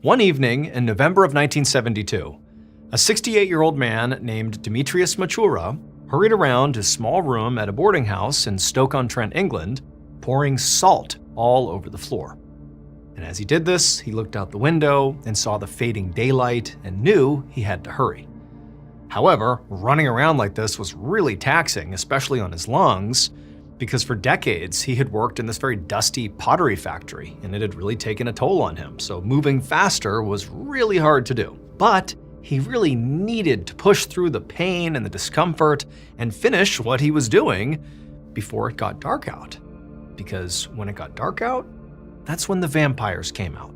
One evening in November of 1972, a 68-year-old man named Demetrius Matura hurried around his small room at a boarding house in Stoke-on-Trent, England, pouring salt all over the floor. And as he did this, he looked out the window and saw the fading daylight and knew he had to hurry. However, running around like this was really taxing, especially on his lungs, because for decades he had worked in this very dusty pottery factory and it had really taken a toll on him. So moving faster was really hard to do. But he really needed to push through the pain and the discomfort and finish what he was doing before it got dark out. Because when it got dark out, that's when the vampires came out.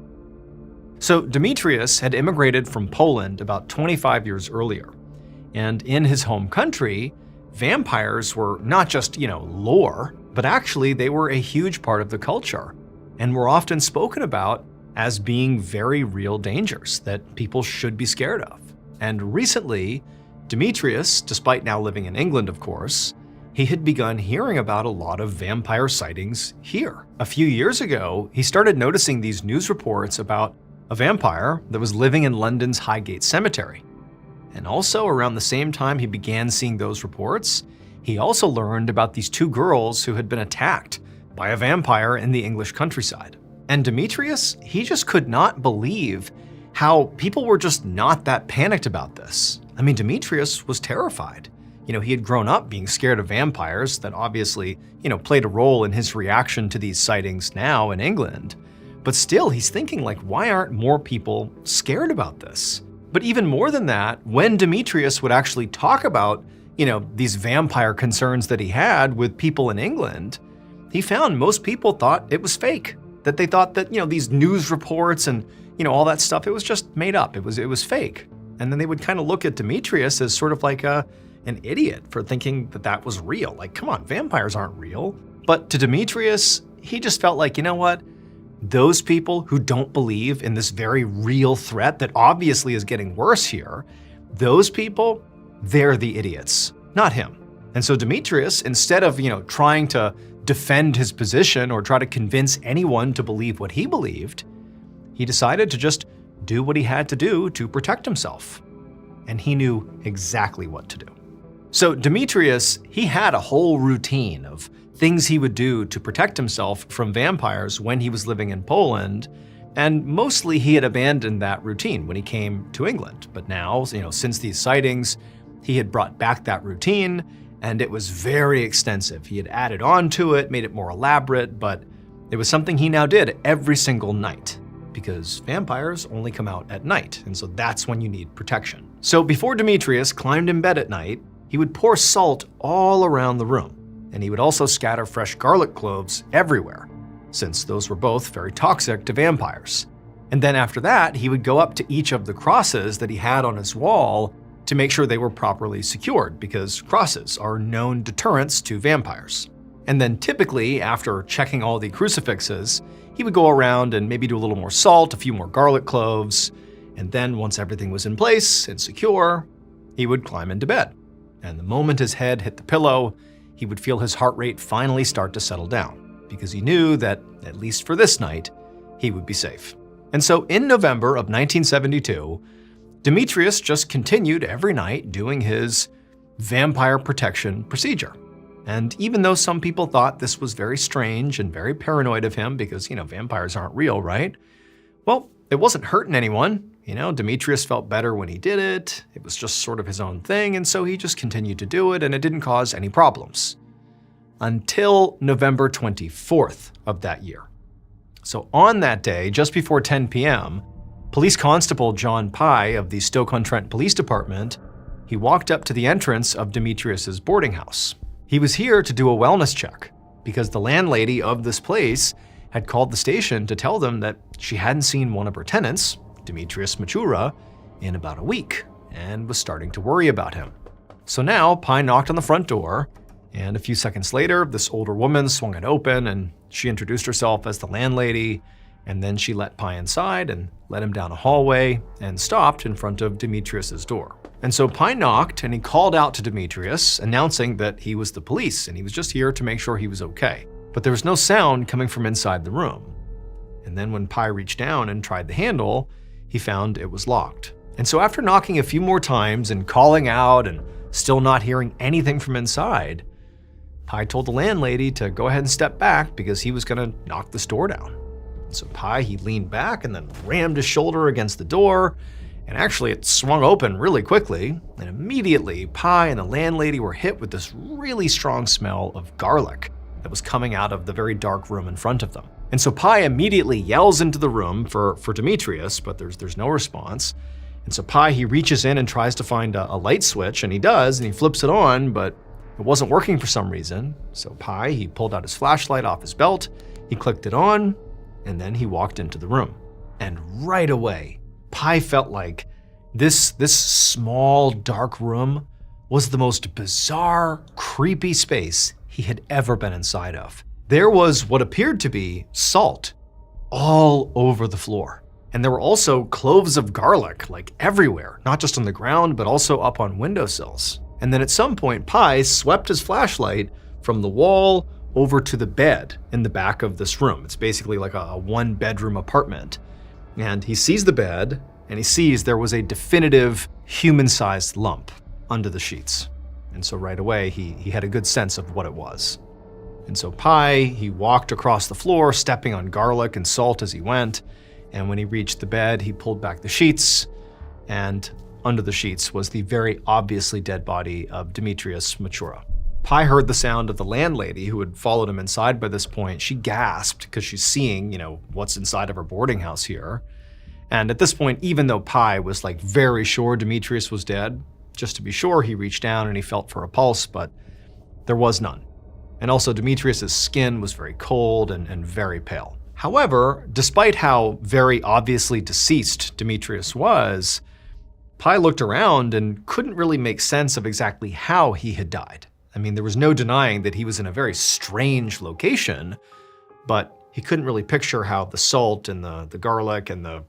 So Demetrius had immigrated from Poland about 25 years earlier. And in his home country, vampires were not just, lore, but actually they were a huge part of the culture and were often spoken about as being very real dangers that people should be scared of. And recently, Demetrius, despite now living in England, of course, he had begun hearing about a lot of vampire sightings here. A few years ago, he started noticing these news reports about a vampire that was living in London's Highgate Cemetery. And also around the same time he began seeing those reports, he also learned about these two girls who had been attacked by a vampire in the English countryside. And Demetrius, he just could not believe how people were just not that panicked about this. I mean, Demetrius was terrified. He had grown up being scared of vampires that obviously, played a role in his reaction to these sightings now in England. But still, he's thinking why aren't more people scared about this? But even more than that, when Demetrius would actually talk about, these vampire concerns that he had with people in England, he found most people thought it was fake. That they thought that, these news reports and, all that stuff, it was just made up. It was fake. And then they would kind of look at Demetrius as sort of like an idiot for thinking that that was real. Come on, vampires aren't real. But to Demetrius, he just felt like, you know what? Those people who don't believe in this very real threat that obviously is getting worse here, those people, they're the idiots, not him. And so Demetrius, instead of, trying to defend his position or try to convince anyone to believe what he believed, he decided to just do what he had to do to protect himself. And he knew exactly what to do. So Demetrius, he had a whole routine of things he would do to protect himself from vampires when he was living in Poland, and mostly he had abandoned that routine when he came to England. But now, since these sightings, he had brought back that routine, and it was very extensive. He had added on to it, made it more elaborate, but it was something he now did every single night, because vampires only come out at night, and so that's when you need protection. So before Demetrius climbed in bed at night, he would pour salt all around the room. And he would also scatter fresh garlic cloves everywhere, since those were both very toxic to vampires. And then after that, he would go up to each of the crosses that he had on his wall to make sure they were properly secured, because crosses are known deterrents to vampires. And then typically, after checking all the crucifixes, he would go around and maybe do a little more salt, a few more garlic cloves, and then once everything was in place and secure, he would climb into bed. And the moment his head hit the pillow, he would feel his heart rate finally start to settle down, because he knew that, at least for this night, he would be safe. And so in November of 1972, Demetrius just continued every night doing his vampire protection procedure. And even though some people thought this was very strange and very paranoid of him because, vampires aren't real, right? Well, it wasn't hurting anyone. Demetrius felt better when he did it. It was just sort of his own thing, and so he just continued to do it, and it didn't cause any problems. Until November 24th of that year. So on that day, just before 10 p.m., Police Constable John Pye of the Stoke-on-Trent Police Department, he walked up to the entrance of Demetrius's boarding house. He was here to do a wellness check, because the landlady of this place had called the station to tell them that she hadn't seen one of her tenants, Demetrius Matura, in about a week, and was starting to worry about him. So now Pye knocked on the front door, and a few seconds later, this older woman swung it open, and she introduced herself as the landlady, and then she let Pye inside and led him down a hallway and stopped in front of Demetrius's door. And so Pye knocked, and he called out to Demetrius, announcing that he was the police and he was just here to make sure he was okay. But there was no sound coming from inside the room. And then when Pye reached down and tried the handle, he found it was locked. And so after knocking a few more times and calling out and still not hearing anything from inside, Pi told the landlady to go ahead and step back because he was gonna knock this door down. So Pi, he leaned back and then rammed his shoulder against the door, and actually it swung open really quickly, and immediately Pi and the landlady were hit with this really strong smell of garlic that was coming out of the very dark room in front of them. And so Pi immediately yells into the room for Demetrius, but there's no response. And so Pi, he reaches in and tries to find a light switch, and he does, and he flips it on, but it wasn't working for some reason. So Pi, he pulled out his flashlight off his belt, he clicked it on, and then he walked into the room. And right away, Pi felt like this small, dark room was the most bizarre, creepy space he had ever been inside of. There was what appeared to be salt all over the floor. And there were also cloves of garlic, like everywhere, not just on the ground, but also up on windowsills. And then at some point, Pi swept his flashlight from the wall over to the bed in the back of this room. It's basically like a one-bedroom apartment. And he sees the bed, and he sees there was a definitive human-sized lump under the sheets. And so right away, he had a good sense of what it was. And so Pi, he walked across the floor, stepping on garlic and salt as he went. And when he reached the bed, he pulled back the sheets, and under the sheets was the very obviously dead body of Demetrius Matura. Pi heard the sound of the landlady who had followed him inside by this point. She gasped because she's seeing, what's inside of her boarding house here. And at this point, even though Pi was like very sure Demetrius was dead, just to be sure, he reached down and he felt for a pulse, but there was none. And also Demetrius's skin was very cold and very pale. However, despite how very obviously deceased Demetrius was, Pi looked around and couldn't really make sense of exactly how he had died. I mean, there was no denying that he was in a very strange location, but he couldn't really picture how the salt and the garlic and the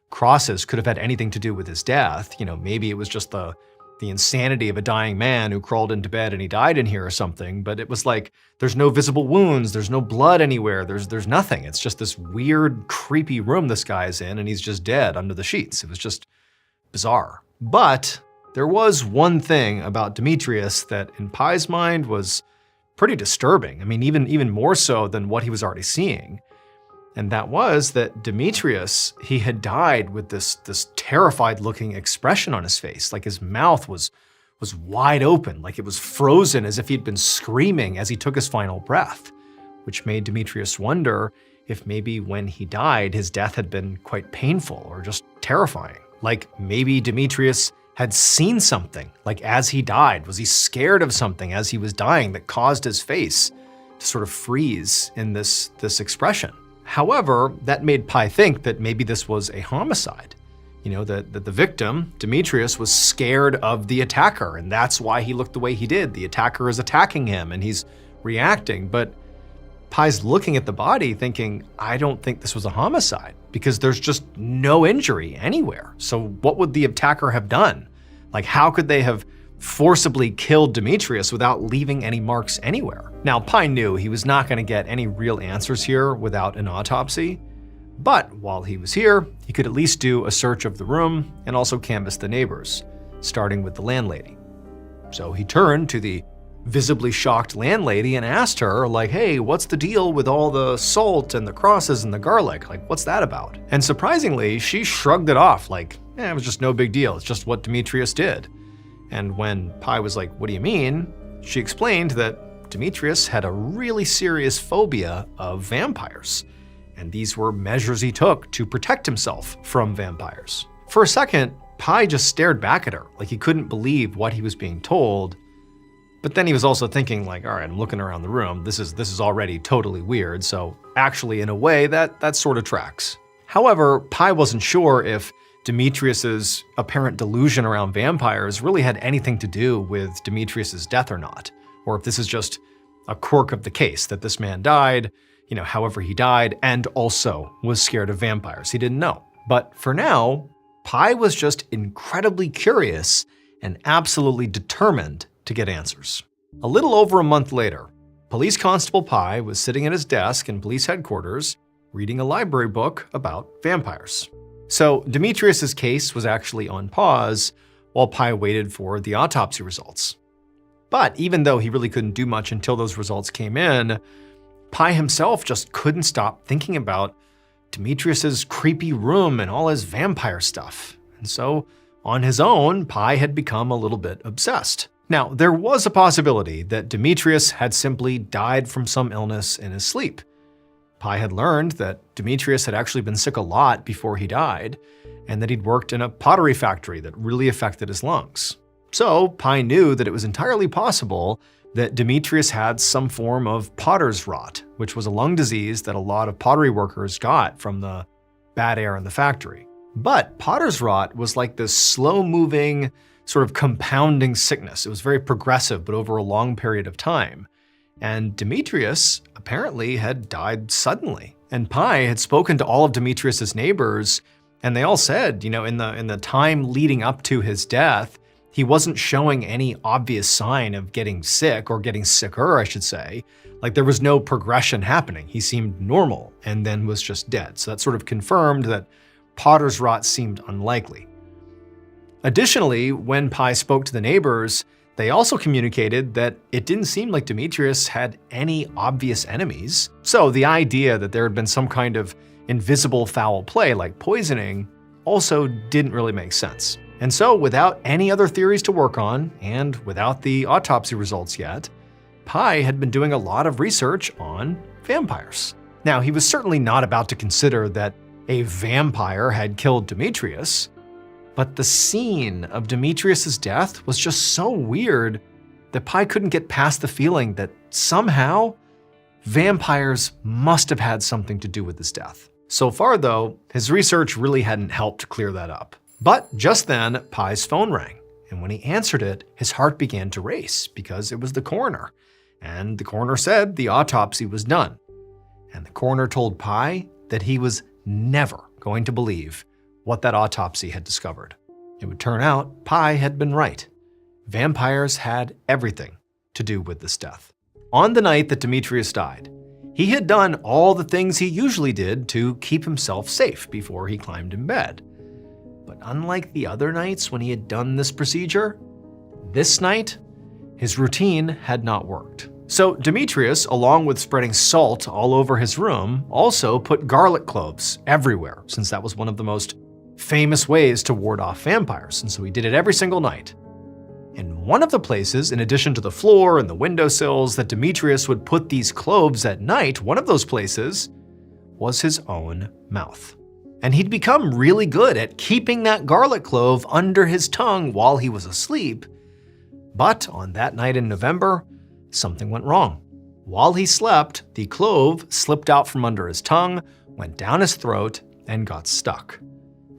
crosses could have had anything to do with his death. Maybe it was just the insanity of a dying man who crawled into bed and he died in here or something, but it was like, there's no visible wounds, there's no blood anywhere, there's nothing. It's just this weird, creepy room this guy's in, and he's just dead under the sheets. It was just bizarre. But there was one thing about Demetrius that in Pi's mind was pretty disturbing. I mean, even more so than what he was already seeing. And that was that Demetrius, he had died with this terrified looking expression on his face. Like his mouth was wide open, like it was frozen as if he'd been screaming as he took his final breath, which made Demetrius wonder if maybe when he died, his death had been quite painful or just terrifying. Like maybe Demetrius had seen something, like as he died. Was he scared of something as he was dying that caused his face to sort of freeze in this expression? However, that made Pi think that maybe this was a homicide. That the victim, Demetrius, was scared of the attacker, and that's why he looked the way he did. The attacker is attacking him, and he's reacting. But Pi's looking at the body thinking, I don't think this was a homicide because there's just no injury anywhere. So what would the attacker have done? Like, how could they have forcibly killed Demetrius without leaving any marks anywhere? Now, Pi knew he was not going to get any real answers here without an autopsy, but while he was here, he could at least do a search of the room and also canvass the neighbors, starting with the landlady. So he turned to the visibly shocked landlady and asked her, like, hey, what's the deal with all the salt and the crosses and the garlic? Like, what's that about? And surprisingly, she shrugged it off like, it was just no big deal. It's just what Demetrius did. And when Pi was like, what do you mean? She explained that Demetrius had a really serious phobia of vampires. And these were measures he took to protect himself from vampires. For a second, Pi just stared back at her like he couldn't believe what he was being told. But then he was also thinking like, all right, I'm looking around the room. This is already totally weird. So actually, in a way, that sort of tracks. However, Pi wasn't sure if Demetrius's apparent delusion around vampires really had anything to do with Demetrius's death or not, or if this is just a quirk of the case that this man died, however he died, and also was scared of vampires. He didn't know. But for now, Pi was just incredibly curious and absolutely determined to get answers. A little over a month later, Police Constable Pi was sitting at his desk in police headquarters reading a library book about vampires. So Demetrius's case was actually on pause while Pi waited for the autopsy results. But even though he really couldn't do much until those results came in, Pi himself just couldn't stop thinking about Demetrius's creepy room and all his vampire stuff. And so, on his own, Pi had become a little bit obsessed. Now, there was a possibility that Demetrius had simply died from some illness in his sleep. Pi had learned that Demetrius had actually been sick a lot before he died, and that he'd worked in a pottery factory that really affected his lungs. So, Pi knew that it was entirely possible that Demetrius had some form of potter's rot, which was a lung disease that a lot of pottery workers got from the bad air in the factory. But potter's rot was like this slow-moving, sort of compounding sickness. It was very progressive, but over a long period of time. And Demetrius apparently had died suddenly. And Pi had spoken to all of Demetrius's neighbors, and they all said, in the time leading up to his death, he wasn't showing any obvious sign of getting sick, or getting sicker, I should say. Like, there was no progression happening. He seemed normal and then was just dead. So that sort of confirmed that potter's rot seemed unlikely. Additionally, when Pi spoke to the neighbors, they also communicated that it didn't seem like Demetrius had any obvious enemies. So the idea that there had been some kind of invisible foul play like poisoning also didn't really make sense. And so, without any other theories to work on, and without the autopsy results yet, Pi had been doing a lot of research on vampires. Now, he was certainly not about to consider that a vampire had killed Demetrius, but the scene of Demetrius's death was just so weird that Pi couldn't get past the feeling that somehow vampires must have had something to do with his death. So far, though, his research really hadn't helped clear that up. But just then, Pi's phone rang, and when he answered it, his heart began to race because it was the coroner. And the coroner said the autopsy was done. And the coroner told Pi that he was never going to believe what that autopsy had discovered. It would turn out Pi had been right. Vampires had everything to do with this death. On the night that Demetrius died, he had done all the things he usually did to keep himself safe before he climbed in bed. But unlike the other nights when he had done this procedure, this night, his routine had not worked. So Demetrius, along with spreading salt all over his room, also put garlic cloves everywhere, since that was one of the most famous ways to ward off vampires, and so he did it every single night. And one of the places, in addition to the floor and the windowsills, that Demetrius would put these cloves at night, one of those places was his own mouth. And he'd become really good at keeping that garlic clove under his tongue while he was asleep. But on that night in November, something went wrong. While he slept, the clove slipped out from under his tongue, went down his throat, and got stuck.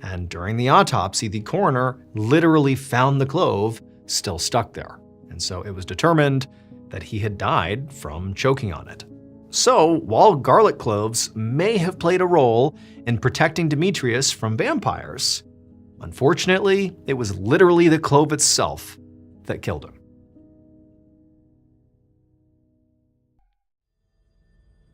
And during the autopsy, the coroner literally found the clove still stuck there. And so it was determined that he had died from choking on it. So, while garlic cloves may have played a role in protecting Demetrius from vampires, unfortunately, it was literally the clove itself that killed him.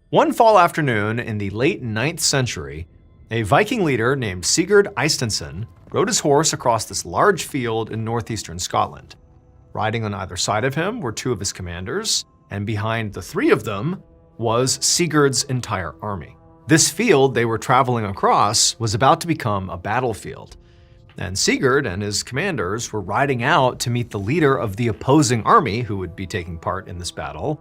One fall afternoon in the late 9th century, a Viking leader named Sigurd Eysteinsson rode his horse across this large field in northeastern Scotland. Riding on either side of him were 2 of his commanders, and behind the 3 of them was Sigurd's entire army. This field they were traveling across was about to become a battlefield, and Sigurd and his commanders were riding out to meet the leader of the opposing army who would be taking part in this battle,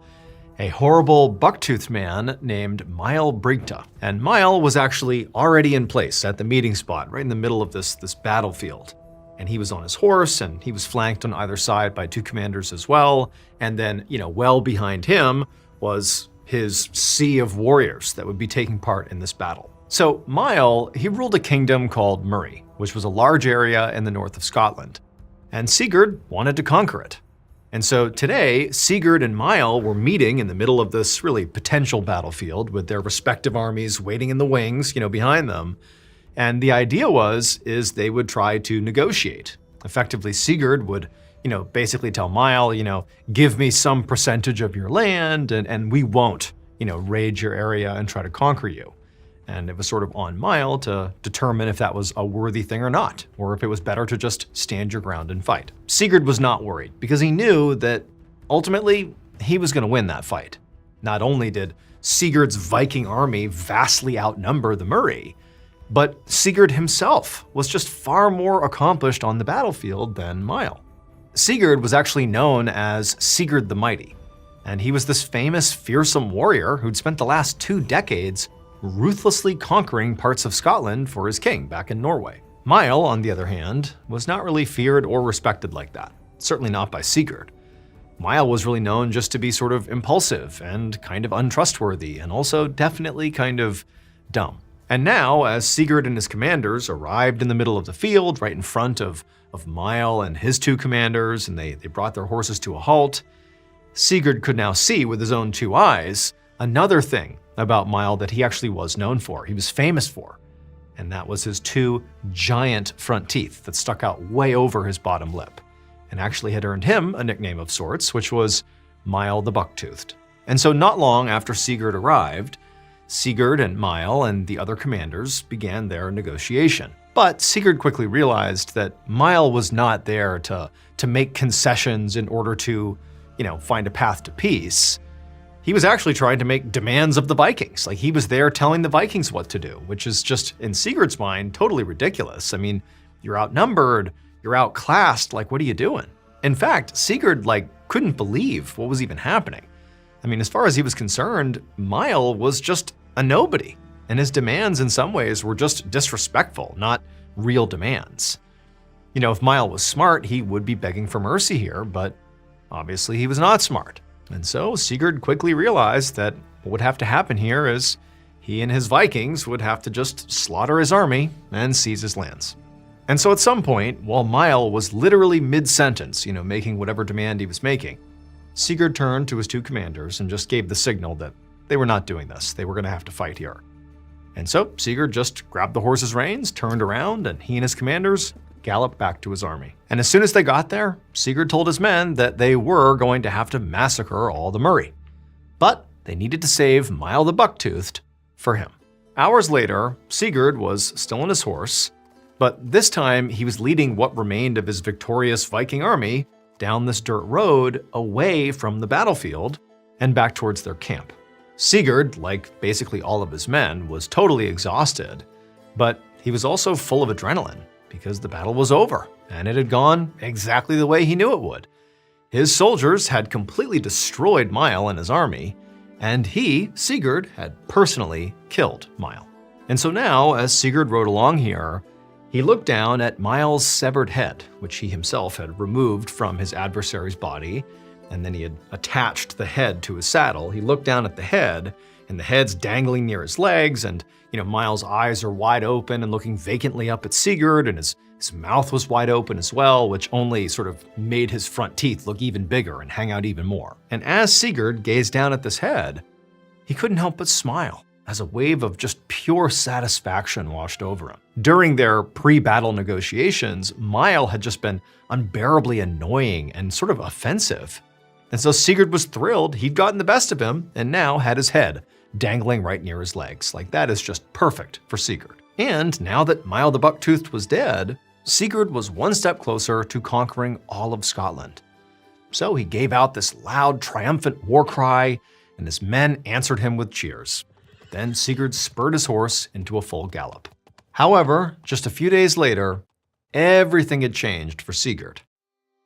a horrible buck-toothed man named Mile Brigta. And Mile was actually already in place at the meeting spot, right in the middle of this battlefield. And he was on his horse, and he was flanked on either side by 2 commanders as well. And then, well behind him was his sea of warriors that would be taking part in this battle. So Mile, he ruled a kingdom called Murray, which was a large area in the north of Scotland. And Sigurd wanted to conquer it. And so today, Sigurd and Mile were meeting in the middle of this really potential battlefield with their respective armies waiting in the wings, behind them. And the idea is they would try to negotiate. Effectively, Sigurd would, basically tell Mile, give me some percentage of your land and we won't, raid your area and try to conquer you. And it was sort of on Mile to determine if that was a worthy thing or not, or if it was better to just stand your ground and fight. Sigurd was not worried because he knew that ultimately he was going to win that fight. Not only did Sigurd's Viking army vastly outnumber the Murray, but Sigurd himself was just far more accomplished on the battlefield than Mile. Sigurd was actually known as Sigurd the Mighty, and he was this famous, fearsome warrior who'd spent the last 2 decades ruthlessly conquering parts of Scotland for his king back in Norway. Mile, on the other hand, was not really feared or respected like that, certainly not by Sigurd. Mile was really known just to be sort of impulsive and kind of untrustworthy, and also definitely kind of dumb. And now, as Sigurd and his commanders arrived in the middle of the field, right in front of Mile and his 2 commanders, and they brought their horses to a halt, Sigurd could now see with his own 2 eyes another thing about Mile that he actually was known for, he was famous for, and that was his 2 giant front teeth that stuck out way over his bottom lip, and actually had earned him a nickname of sorts, which was Mile the Buck-Toothed. And so not long after Sigurd arrived, Sigurd and Mile and the other commanders began their negotiation. But Sigurd quickly realized that Mile was not there to make concessions in order to, find a path to peace. He was actually trying to make demands of the Vikings. Like, he was there telling the Vikings what to do, which is just, in Sigurd's mind, totally ridiculous. I mean, you're outnumbered, you're outclassed, like, what are you doing? In fact, Sigurd, couldn't believe what was even happening. I mean, as far as he was concerned, Mile was just a nobody, and his demands in some ways were just disrespectful, not real demands. If Mile was smart, he would be begging for mercy here, but obviously he was not smart. And so Sigurd quickly realized that what would have to happen here is he and his Vikings would have to just slaughter his army and seize his lands. And so at some point, while Mile was literally mid-sentence, making whatever demand he was making, Sigurd turned to his 2 commanders and just gave the signal that they were not doing this. They were going to have to fight here. And so Sigurd just grabbed the horse's reins, turned around, and he and his commanders galloped back to his army. And as soon as they got there, Sigurd told his men that they were going to have to massacre all the Murray. But they needed to save Mile the Buck-Toothed for him. Hours later, Sigurd was still on his horse, but this time he was leading what remained of his victorious Viking army down this dirt road away from the battlefield and back towards their camp. Sigurd, like basically all of his men, was totally exhausted, but he was also full of adrenaline because the battle was over and it had gone exactly the way he knew it would. His soldiers had completely destroyed Mile and his army, and he, Sigurd, had personally killed Mile. And so now, as Sigurd rode along here, he looked down at Mile's severed head, which he himself had removed from his adversary's body, and then he had attached the head to his saddle. He looked down at the head, and the head's dangling near his legs, and Mile's eyes are wide open and looking vacantly up at Sigurd, and his mouth was wide open as well, which only sort of made his front teeth look even bigger and hang out even more. And as Sigurd gazed down at this head, he couldn't help but smile as a wave of just pure satisfaction washed over him. During their pre-battle negotiations, Mile had just been unbearably annoying and sort of offensive. And so Sigurd was thrilled he'd gotten the best of him and now had his head dangling right near his legs. Like, that is just perfect for Sigurd. And now that Mile the Buck-Toothed was dead, Sigurd was one step closer to conquering all of Scotland. So he gave out this loud, triumphant war cry, and his men answered him with cheers. Then Sigurd spurred his horse into a full gallop. However, just a few days later, everything had changed for Sigurd.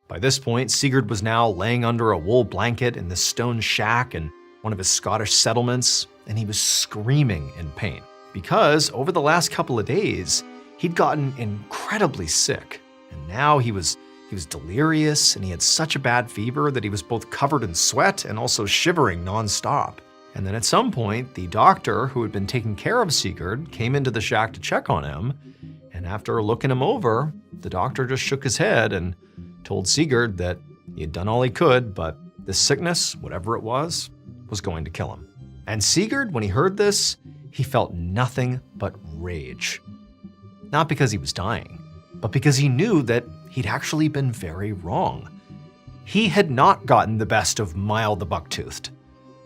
By this point, Sigurd was now laying under a wool blanket in this stone shack in one of his Scottish settlements, and he was screaming in pain. Because over the last couple of days, he'd gotten incredibly sick, and now he was delirious, and he had such a bad fever that he was both covered in sweat and also shivering nonstop. And then at some point, the doctor who had been taking care of Sigurd came into the shack to check on him, and after looking him over, the doctor just shook his head and told Sigurd that he had done all he could, but this sickness, whatever it was going to kill him. And Sigurd, when he heard this, he felt nothing but rage. Not because he was dying, but because he knew that he'd actually been very wrong. He had not gotten the best of Mile the Buck-Toothed.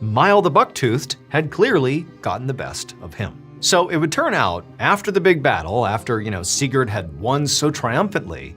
Mile the Buck-Toothed had clearly gotten the best of him. So it would turn out, after the big battle, after, Sigurd had won so triumphantly,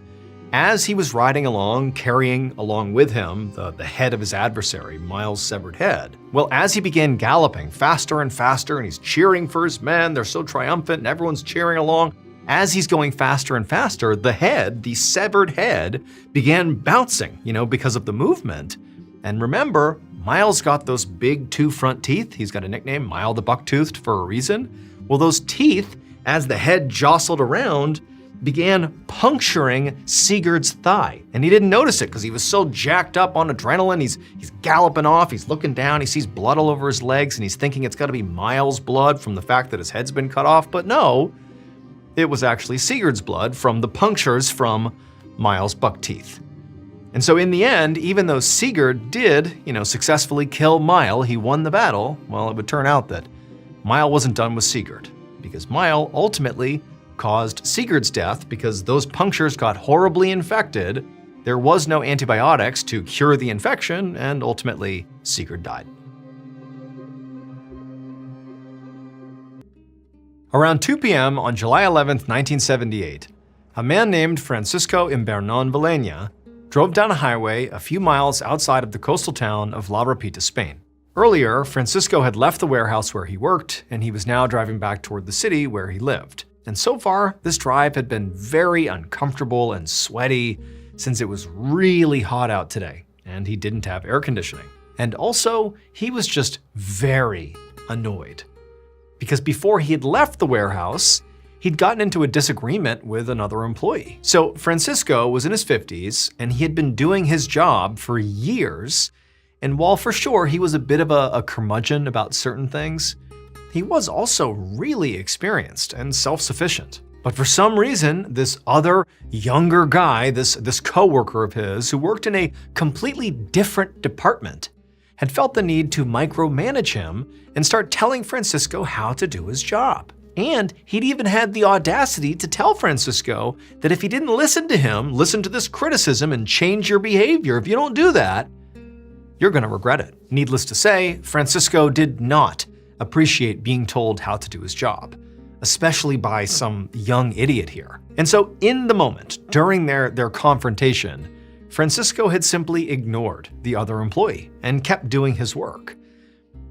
as he was riding along, carrying along with him the head of his adversary, Miles' severed head, well, as he began galloping faster and faster, and he's cheering for his men, they're so triumphant, and everyone's cheering along, as he's going faster and faster, the severed head, began bouncing, because of the movement. And remember, Miles got those big 2 front teeth. He's got a nickname, Mile the Bucktoothed, for a reason. Well, those teeth, as the head jostled around, began puncturing Sigurd's thigh. And he didn't notice it because he was so jacked up on adrenaline. He's galloping off, he's looking down, he sees blood all over his legs, and he's thinking it's gotta be Miles' blood from the fact that his head's been cut off. But no, it was actually Sigurd's blood from the punctures from Miles' buck teeth. And so in the end, even though Sigurd did, successfully kill Mile, he won the battle, well, it would turn out that Mile wasn't done with Sigurd, because Mile ultimately caused Sigurd's death because those punctures got horribly infected. There was no antibiotics to cure the infection, and ultimately Sigurd died. Around 2 p.m. on July 11, 1978, a man named Francisco Imbernon Valena drove down a highway a few miles outside of the coastal town of La Rapita, Spain. Earlier, Francisco had left the warehouse where he worked, and he was now driving back toward the city where he lived. And so far, this drive had been very uncomfortable and sweaty since it was really hot out today, and he didn't have air conditioning. And also, he was just very annoyed. Because before he had left the warehouse, he'd gotten into a disagreement with another employee. So Francisco was in his 50s, and he had been doing his job for years, and while for sure he was a bit of a curmudgeon about certain things, he was also really experienced and self-sufficient. But for some reason, this other younger guy, this coworker of his who worked in a completely different department, had felt the need to micromanage him and start telling Francisco how to do his job. And he'd even had the audacity to tell Francisco that if he didn't listen to him, listen to this criticism and change your behavior, if you don't do that, you're gonna regret it. Needless to say, Francisco did not appreciate being told how to do his job, especially by some young idiot here. And so in the moment, during their confrontation, Francisco had simply ignored the other employee and kept doing his work.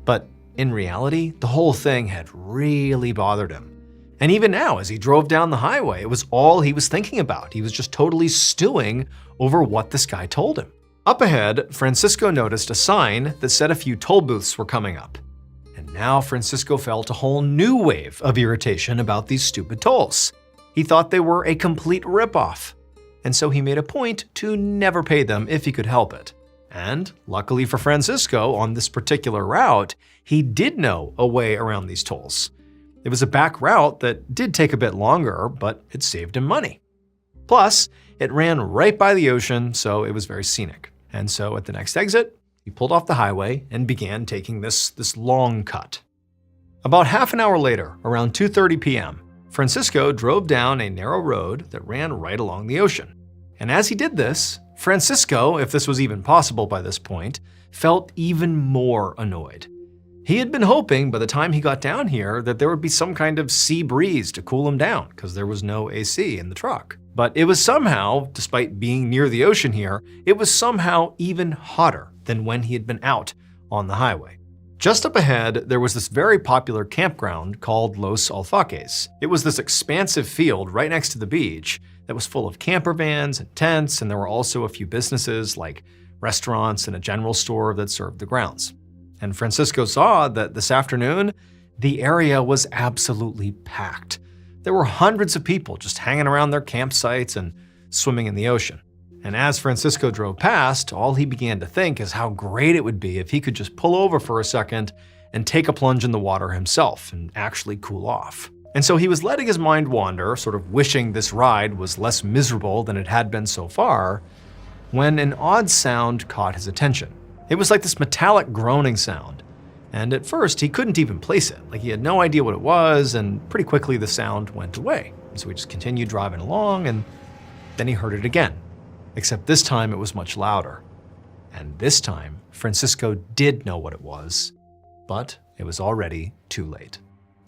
But in reality, the whole thing had really bothered him. And even now, as he drove down the highway, it was all he was thinking about. He was just totally stewing over what this guy told him. Up ahead, Francisco noticed a sign that said a few toll booths were coming up. And now Francisco felt a whole new wave of irritation about these stupid tolls. He thought they were a complete ripoff. And so he made a point to never pay them if he could help it. And luckily for Francisco, on this particular route, he did know a way around these tolls. It was a back route that did take a bit longer, but it saved him money. Plus, it ran right by the ocean, so it was very scenic. And so at the next exit, he pulled off the highway and began taking this long cut. About half an hour later, around 2:30 p.m., Francisco drove down a narrow road that ran right along the ocean. And as he did this, Francisco, if this was even possible by this point, felt even more annoyed. He had been hoping by the time he got down here that there would be some kind of sea breeze to cool him down because there was no AC in the truck. But it was somehow, despite being near the ocean here, it was somehow even hotter than when he had been out on the highway. Just up ahead, there was this very popular campground called Los Alfaques. It was this expansive field right next to the beach that was full of camper vans and tents, and there were also a few businesses like restaurants and a general store that served the grounds. And Francisco saw that this afternoon, the area was absolutely packed. There were hundreds of people just hanging around their campsites and swimming in the ocean. And as Francisco drove past, all he began to think is how great it would be if he could just pull over for a second and take a plunge in the water himself and actually cool off. And so he was letting his mind wander, sort of wishing this ride was less miserable than it had been so far, when an odd sound caught his attention. It was like this metallic groaning sound. And at first, he couldn't even place it. Like he had no idea what it was, and pretty quickly the sound went away. And so he just continued driving along, and then he heard it again. Except this time it was much louder. And this time, Francisco did know what it was, but it was already too late.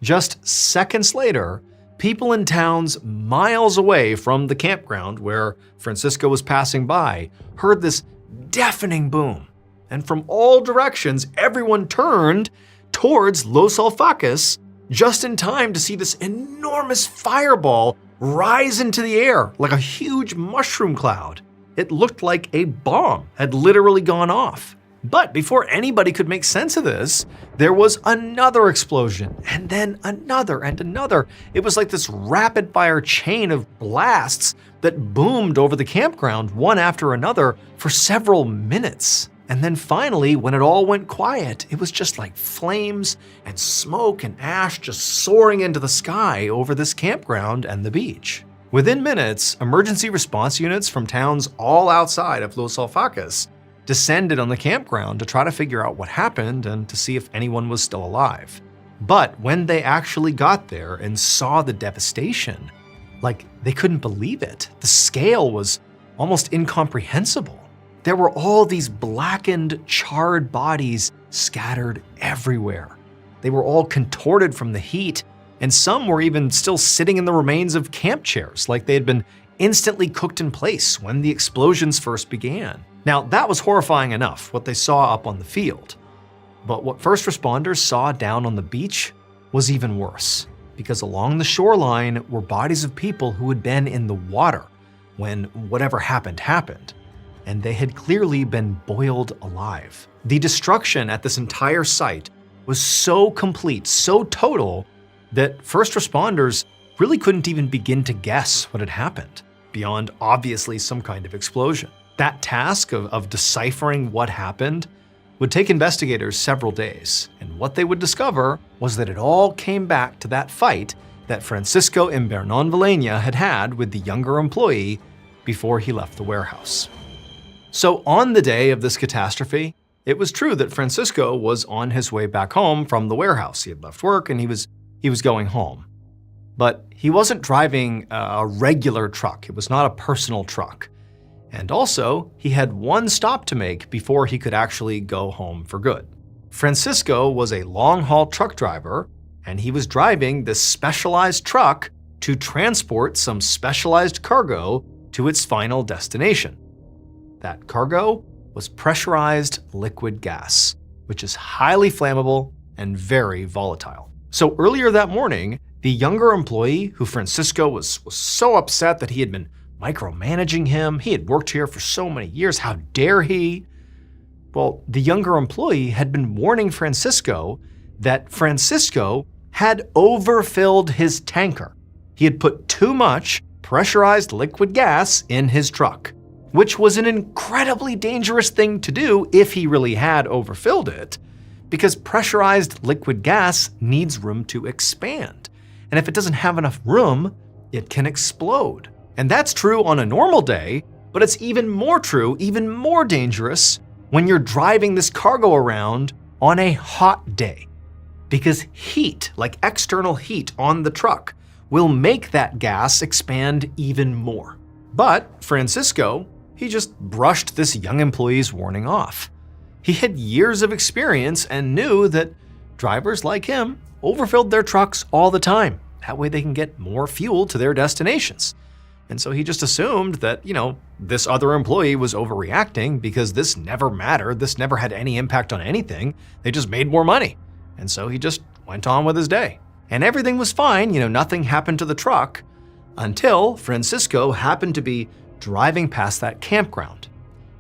Just seconds later, people in towns miles away from the campground where Francisco was passing by heard this deafening boom. And from all directions, everyone turned towards Los Alfaques just in time to see this enormous fireball rise into the air like a huge mushroom cloud. It looked like a bomb had literally gone off. But before anybody could make sense of this, there was another explosion, and then another and another. It was like this rapid-fire chain of blasts that boomed over the campground one after another for several minutes. And then finally, when it all went quiet, it was just like flames and smoke and ash just soaring into the sky over this campground and the beach. Within minutes, emergency response units from towns all outside of Los Alfaques descended on the campground to try to figure out what happened and to see if anyone was still alive. But when they actually got there and saw the devastation, they couldn't believe it. The scale was almost incomprehensible. There were all these blackened, charred bodies scattered everywhere. They were all contorted from the heat, and some were even still sitting in the remains of camp chairs, like they had been instantly cooked in place when the explosions first began. Now, that was horrifying enough, what they saw up on the field. But what first responders saw down on the beach was even worse, because along the shoreline were bodies of people who had been in the water when whatever happened happened, and they had clearly been boiled alive. The destruction at this entire site was so complete, so total, that first responders really couldn't even begin to guess what had happened, beyond obviously some kind of explosion. That task of deciphering what happened would take investigators several days, and what they would discover was that it all came back to that fight that Francisco Imbernon-Villena had had with the younger employee before he left the warehouse. So on the day of this catastrophe, it was true that Francisco was on his way back home from the warehouse. He had left work and he was going home. But he wasn't driving a regular truck. It was not a personal truck. And also, he had one stop to make before he could actually go home for good. Francisco was a long-haul truck driver, and he was driving this specialized truck to transport some specialized cargo to its final destination. That cargo was pressurized liquid gas, which is highly flammable and very volatile. So earlier that morning, the younger employee who Francisco was so upset that he had been micromanaging him. He had worked here for so many years. How dare he? Well, the younger employee had been warning Francisco that Francisco had overfilled his tanker. He had put too much pressurized liquid gas in his truck, which was an incredibly dangerous thing to do if he really had overfilled it, because pressurized liquid gas needs room to expand. And if it doesn't have enough room, it can explode. And that's true on a normal day, but it's even more true, even more dangerous when you're driving this cargo around on a hot day. Because heat, like external heat on the truck, will make that gas expand even more. But Francisco, he just brushed this young employee's warning off. He had years of experience and knew that drivers like him overfilled their trucks all the time. That way they can get more fuel to their destinations. And so he just assumed that, this other employee was overreacting because this never mattered. This never had any impact on anything. They just made more money. And so he just went on with his day. And everything was fine. Nothing happened to the truck until Francisco happened to be driving past that campground.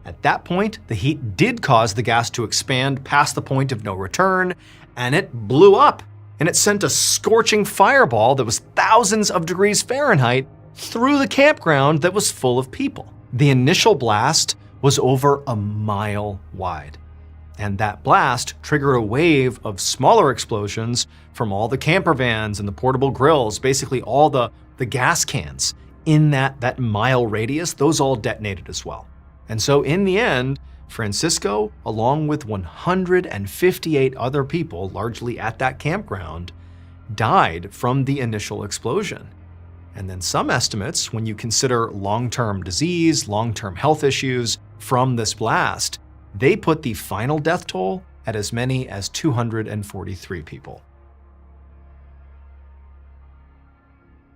At that point, the heat did cause the gas to expand past the point of no return, and it blew up. And it sent a scorching fireball that was thousands of degrees Fahrenheit through the campground that was full of people. The initial blast was over a mile wide, and that blast triggered a wave of smaller explosions from all the camper vans and the portable grills, basically all the gas cans in that mile radius. Those all detonated as well. And so in the end, Francisco, along with 158 other people, largely at that campground, died from the initial explosion. And then some estimates, when you consider long-term disease, long-term health issues from this blast, they put the final death toll at as many as 243 people.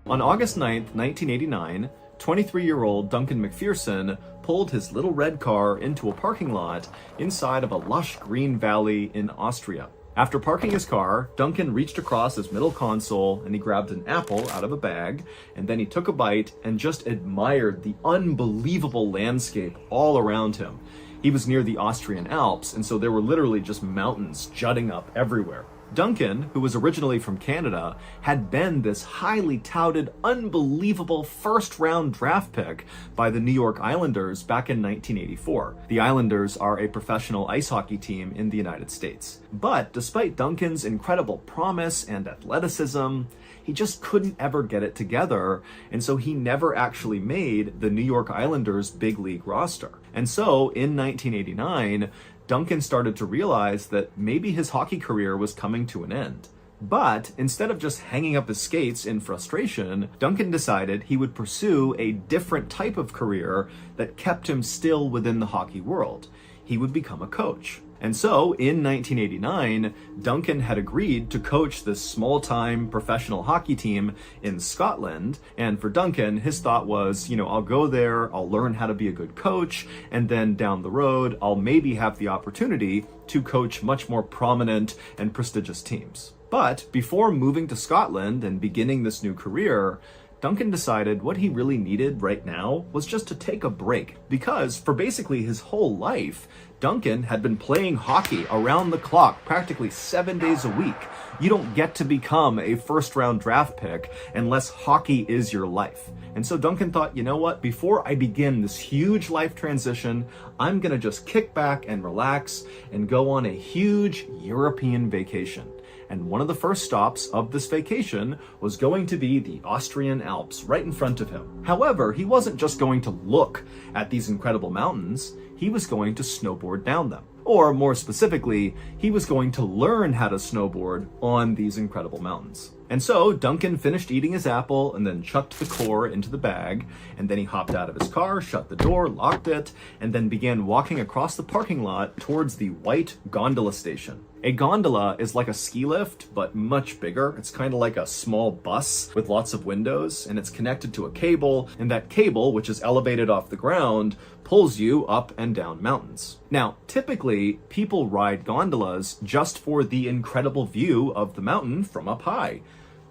On August 9th, 1989, 23-year-old Duncan McPherson pulled his little red car into a parking lot inside of a lush green valley in Austria. After parking his car, Duncan reached across his middle console and he grabbed an apple out of a bag, and then he took a bite and just admired the unbelievable landscape all around him. He was near the Austrian Alps, and so there were literally just mountains jutting up everywhere. Duncan, who was originally from Canada, had been this highly touted, unbelievable first-round draft pick by the New York Islanders back in 1984. The Islanders are a professional ice hockey team in the United States. But despite Duncan's incredible promise and athleticism, he just couldn't ever get it together, and so he never actually made the New York Islanders' big league roster. And so, in 1989, Duncan started to realize that maybe his hockey career was coming to an end. But instead of just hanging up his skates in frustration, Duncan decided he would pursue a different type of career that kept him still within the hockey world. He would become a coach. And so, in 1989, Duncan had agreed to coach this small-time professional hockey team in Scotland. And for Duncan, his thought was, I'll go there, I'll learn how to be a good coach, and then down the road, I'll maybe have the opportunity to coach much more prominent and prestigious teams. But before moving to Scotland and beginning this new career, Duncan decided what he really needed right now was just to take a break, because for basically his whole life, Duncan had been playing hockey around the clock, practically 7 days a week. You don't get to become a first-round draft pick unless hockey is your life. And so Duncan thought, you know what, before I begin this huge life transition, I'm gonna just kick back and relax and go on a huge European vacation. And one of the first stops of this vacation was going to be the Austrian Alps right in front of him. However, he wasn't just going to look at these incredible mountains, he was going to snowboard down them. Or more specifically, he was going to learn how to snowboard on these incredible mountains. And so Duncan finished eating his apple and then chucked the core into the bag, and then he hopped out of his car, shut the door, locked it, and then began walking across the parking lot towards the white gondola station. A gondola is like a ski lift, but much bigger. It's kind of like a small bus with lots of windows, and it's connected to a cable, and that cable, which is elevated off the ground, pulls you up and down mountains. Now, typically, people ride gondolas just for the incredible view of the mountain from up high.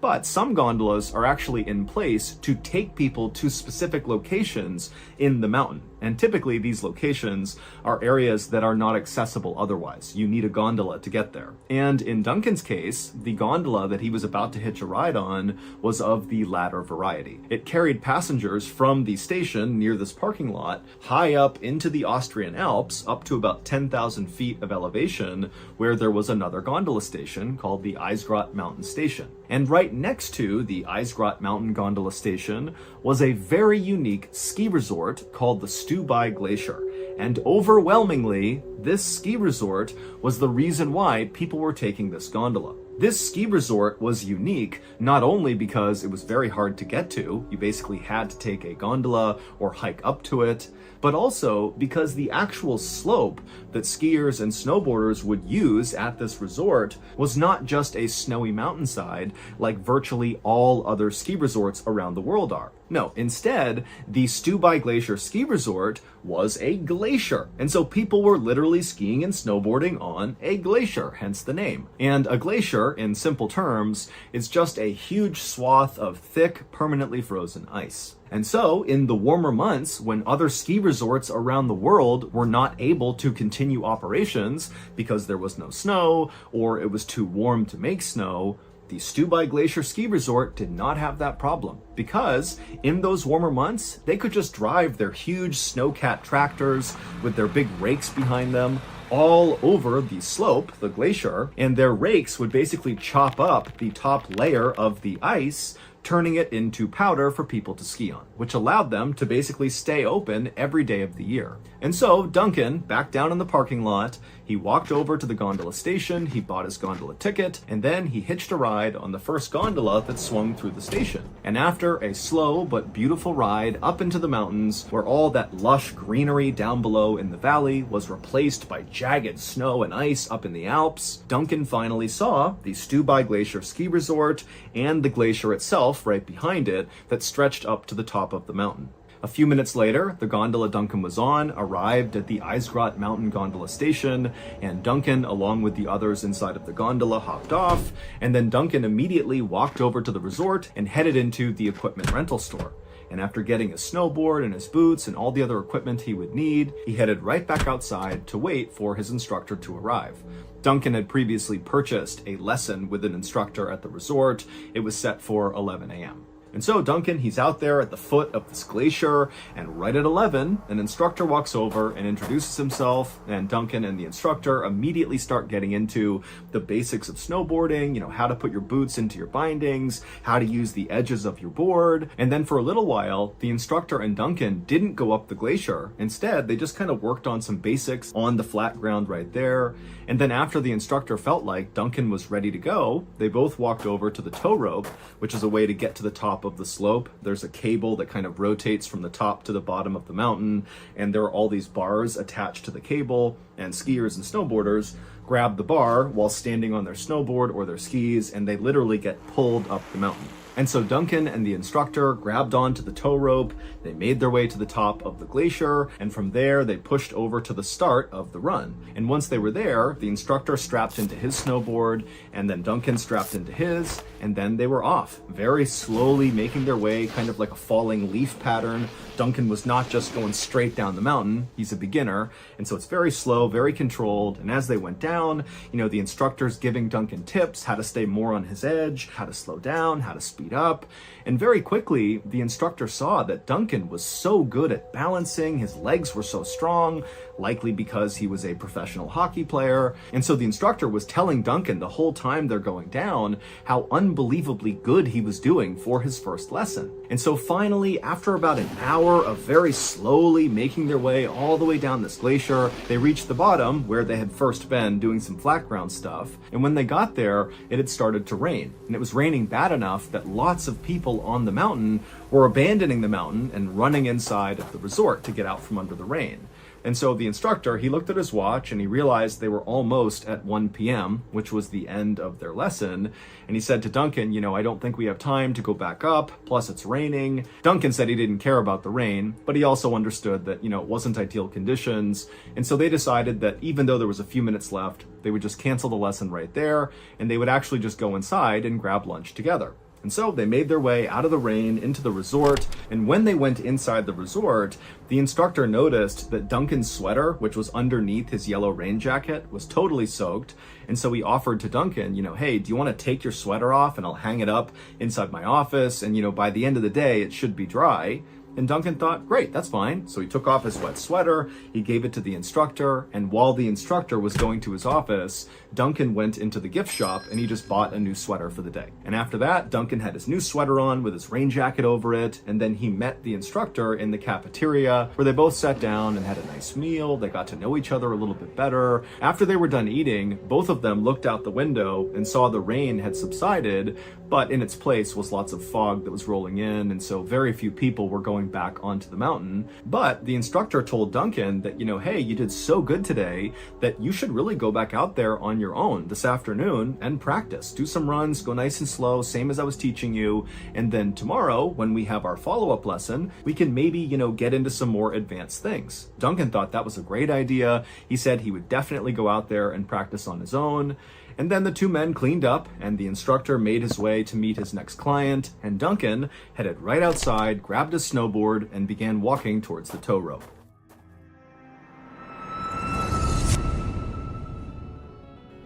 But some gondolas are actually in place to take people to specific locations in the mountain. And typically these locations are areas that are not accessible otherwise. You need a gondola to get there. And in Duncan's case, the gondola that he was about to hitch a ride on was of the latter variety. It carried passengers from the station near this parking lot high up into the Austrian Alps, up to about 10,000 feet of elevation, where there was another gondola station called the Eisgrot Mountain Station. And right next to the Eisgrot Mountain Gondola Station was a very unique ski resort called the Stubai Glacier. And overwhelmingly, this ski resort was the reason why people were taking this gondola. This ski resort was unique not only because it was very hard to get to, you basically had to take a gondola or hike up to it, but also because the actual slope that skiers and snowboarders would use at this resort was not just a snowy mountainside like virtually all other ski resorts around the world are. No, instead, the Stubai Glacier ski resort was a glacier. And so people were literally skiing and snowboarding on a glacier, hence the name. And a glacier, in simple terms, is just a huge swath of thick, permanently frozen ice. And so, in the warmer months, when other ski resorts around the world were not able to continue operations because there was no snow or it was too warm to make snow, the Stubai Glacier Ski Resort did not have that problem, because in those warmer months, they could just drive their huge snowcat tractors with their big rakes behind them all over the slope, the glacier, and their rakes would basically chop up the top layer of the ice, turning it into powder for people to ski on, which allowed them to basically stay open every day of the year. And so Duncan, back down in the parking lot, he walked over to the gondola station, he bought his gondola ticket, and then he hitched a ride on the first gondola that swung through the station. And after a slow but beautiful ride up into the mountains, where all that lush greenery down below in the valley was replaced by jagged snow and ice up in the Alps, Duncan finally saw the Stubai Glacier Ski Resort and the glacier itself shelf right behind it that stretched up to the top of the mountain. A few minutes later, the gondola Duncan was on arrived at the IJsgrot Mountain Gondola Station, and Duncan, along with the others inside of the gondola, hopped off, and then Duncan immediately walked over to the resort and headed into the equipment rental store. And after getting his snowboard and his boots and all the other equipment he would need, he headed right back outside to wait for his instructor to arrive. Duncan had previously purchased a lesson with an instructor at the resort. It was set for 11 a.m. And so Duncan, he's out there at the foot of this glacier, and right at 11, an instructor walks over and introduces himself, and Duncan and the instructor immediately start getting into the basics of snowboarding, how to put your boots into your bindings, how to use the edges of your board. And then for a little while, the instructor and Duncan didn't go up the glacier. Instead, they just kind of worked on some basics on the flat ground right there. And then after the instructor felt like Duncan was ready to go, they both walked over to the tow rope, which is a way to get to the top of the slope. There's a cable that kind of rotates from the top to the bottom of the mountain, and there are all these bars attached to the cable, and skiers and snowboarders grab the bar while standing on their snowboard or their skis, and they literally get pulled up the mountain. And so Duncan and the instructor grabbed onto the tow rope, they made their way to the top of the glacier, and from there they pushed over to the start of the run. And once they were there, the instructor strapped into his snowboard, and then Duncan strapped into his, and then they were off, very slowly making their way, kind of like a falling leaf pattern. Duncan was not just going straight down the mountain, he's a beginner, and so it's very slow, very controlled, and as they went down, the instructor's giving Duncan tips, how to stay more on his edge, how to slow down, how to speed up, and very quickly, the instructor saw that Duncan was so good at balancing, his legs were so strong, likely because he was a professional hockey player, and so the instructor was telling Duncan the whole time they're going down how unbelievably good he was doing for his first lesson. And so finally, after about an hour of very slowly making their way all the way down this glacier, they reached the bottom where they had first been doing some flat ground stuff. And when they got there, it had started to rain. And it was raining bad enough that lots of people on the mountain were abandoning the mountain and running inside of the resort to get out from under the rain. And so the instructor, he looked at his watch and he realized they were almost at 1 p.m., which was the end of their lesson. And he said to Duncan, I don't think we have time to go back up, plus it's raining. Duncan said he didn't care about the rain, but he also understood that, it wasn't ideal conditions. And so they decided that even though there was a few minutes left, they would just cancel the lesson right there, and they would actually just go inside and grab lunch together. And so they made their way out of the rain into the resort, and when they went inside the resort, the instructor noticed that Duncan's sweater, which was underneath his yellow rain jacket, was totally soaked. And so he offered to Duncan, hey, do you want to take your sweater off and I'll hang it up inside my office, and by the end of the day it should be dry. And Duncan thought, great, that's fine. So he took off his wet sweater, he gave it to the instructor, and while the instructor was going to his office, Duncan went into the gift shop and he just bought a new sweater for the day. And after that, Duncan had his new sweater on with his rain jacket over it, and then he met the instructor in the cafeteria where they both sat down and had a nice meal. They got to know each other a little bit better. After they were done eating, both of them looked out the window and saw the rain had subsided, but in its place was lots of fog that was rolling in, and so very few people were going back onto the mountain. But the instructor told Duncan that, hey, you did so good today that you should really go back out there on your own this afternoon and practice. Do some runs, go nice and slow, same as I was teaching you, and then tomorrow, when we have our follow-up lesson, we can maybe, get into some more advanced things. Duncan thought that was a great idea. He said he would definitely go out there and practice on his own. And then the two men cleaned up, and the instructor made his way to meet his next client, and Duncan headed right outside, grabbed his snowboard, and began walking towards the tow rope.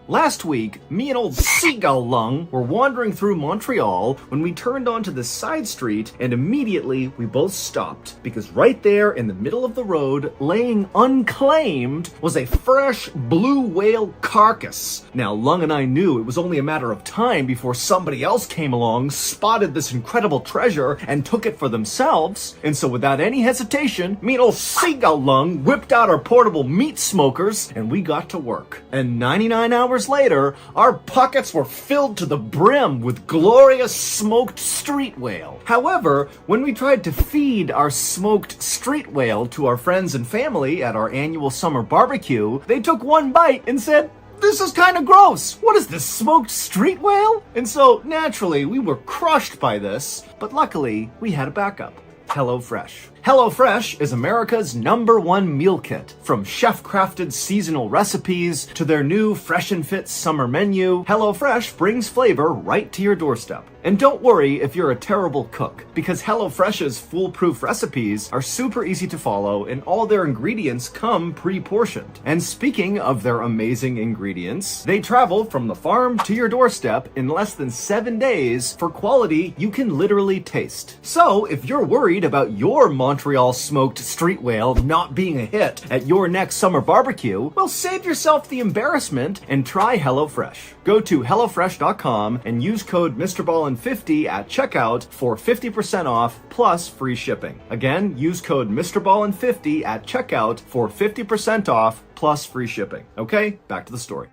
Last week, me and old Seagull Lung were wandering through Montreal when we turned onto this side street, and immediately we both stopped because right there in the middle of the road, laying unclaimed, was a fresh blue whale carcass. Now, Lung and I knew it was only a matter of time before somebody else came along, spotted this incredible treasure, and took it for themselves. And so without any hesitation, me and old Seagull Lung whipped out our portable meat smokers, and we got to work. And 99 hours later, our pockets were filled to the brim with glorious smoked street whale. However, when we tried to feed our smoked street whale to our friends and family at our annual summer barbecue, they took one bite and said, this is kind of gross. What is this, smoked street whale? And so, naturally, we were crushed by this, but luckily, we had a backup. HelloFresh. HelloFresh is America's #1 meal kit. From chef-crafted seasonal recipes to their new Fresh and Fit summer menu, HelloFresh brings flavor right to your doorstep. And don't worry if you're a terrible cook, because HelloFresh's foolproof recipes are super easy to follow and all their ingredients come pre-portioned. And speaking of their amazing ingredients, they travel from the farm to your doorstep in less than 7 days for quality you can literally taste. So if you're worried about your Montreal smoked street whale not being a hit at your next summer barbecue, well, save yourself the embarrassment and try HelloFresh. Go to HelloFresh.com and use code MrBallen50 at checkout for 50% off plus free shipping. Again, use code MrBallen50 at checkout for 50% off plus free shipping. Okay, back to the story.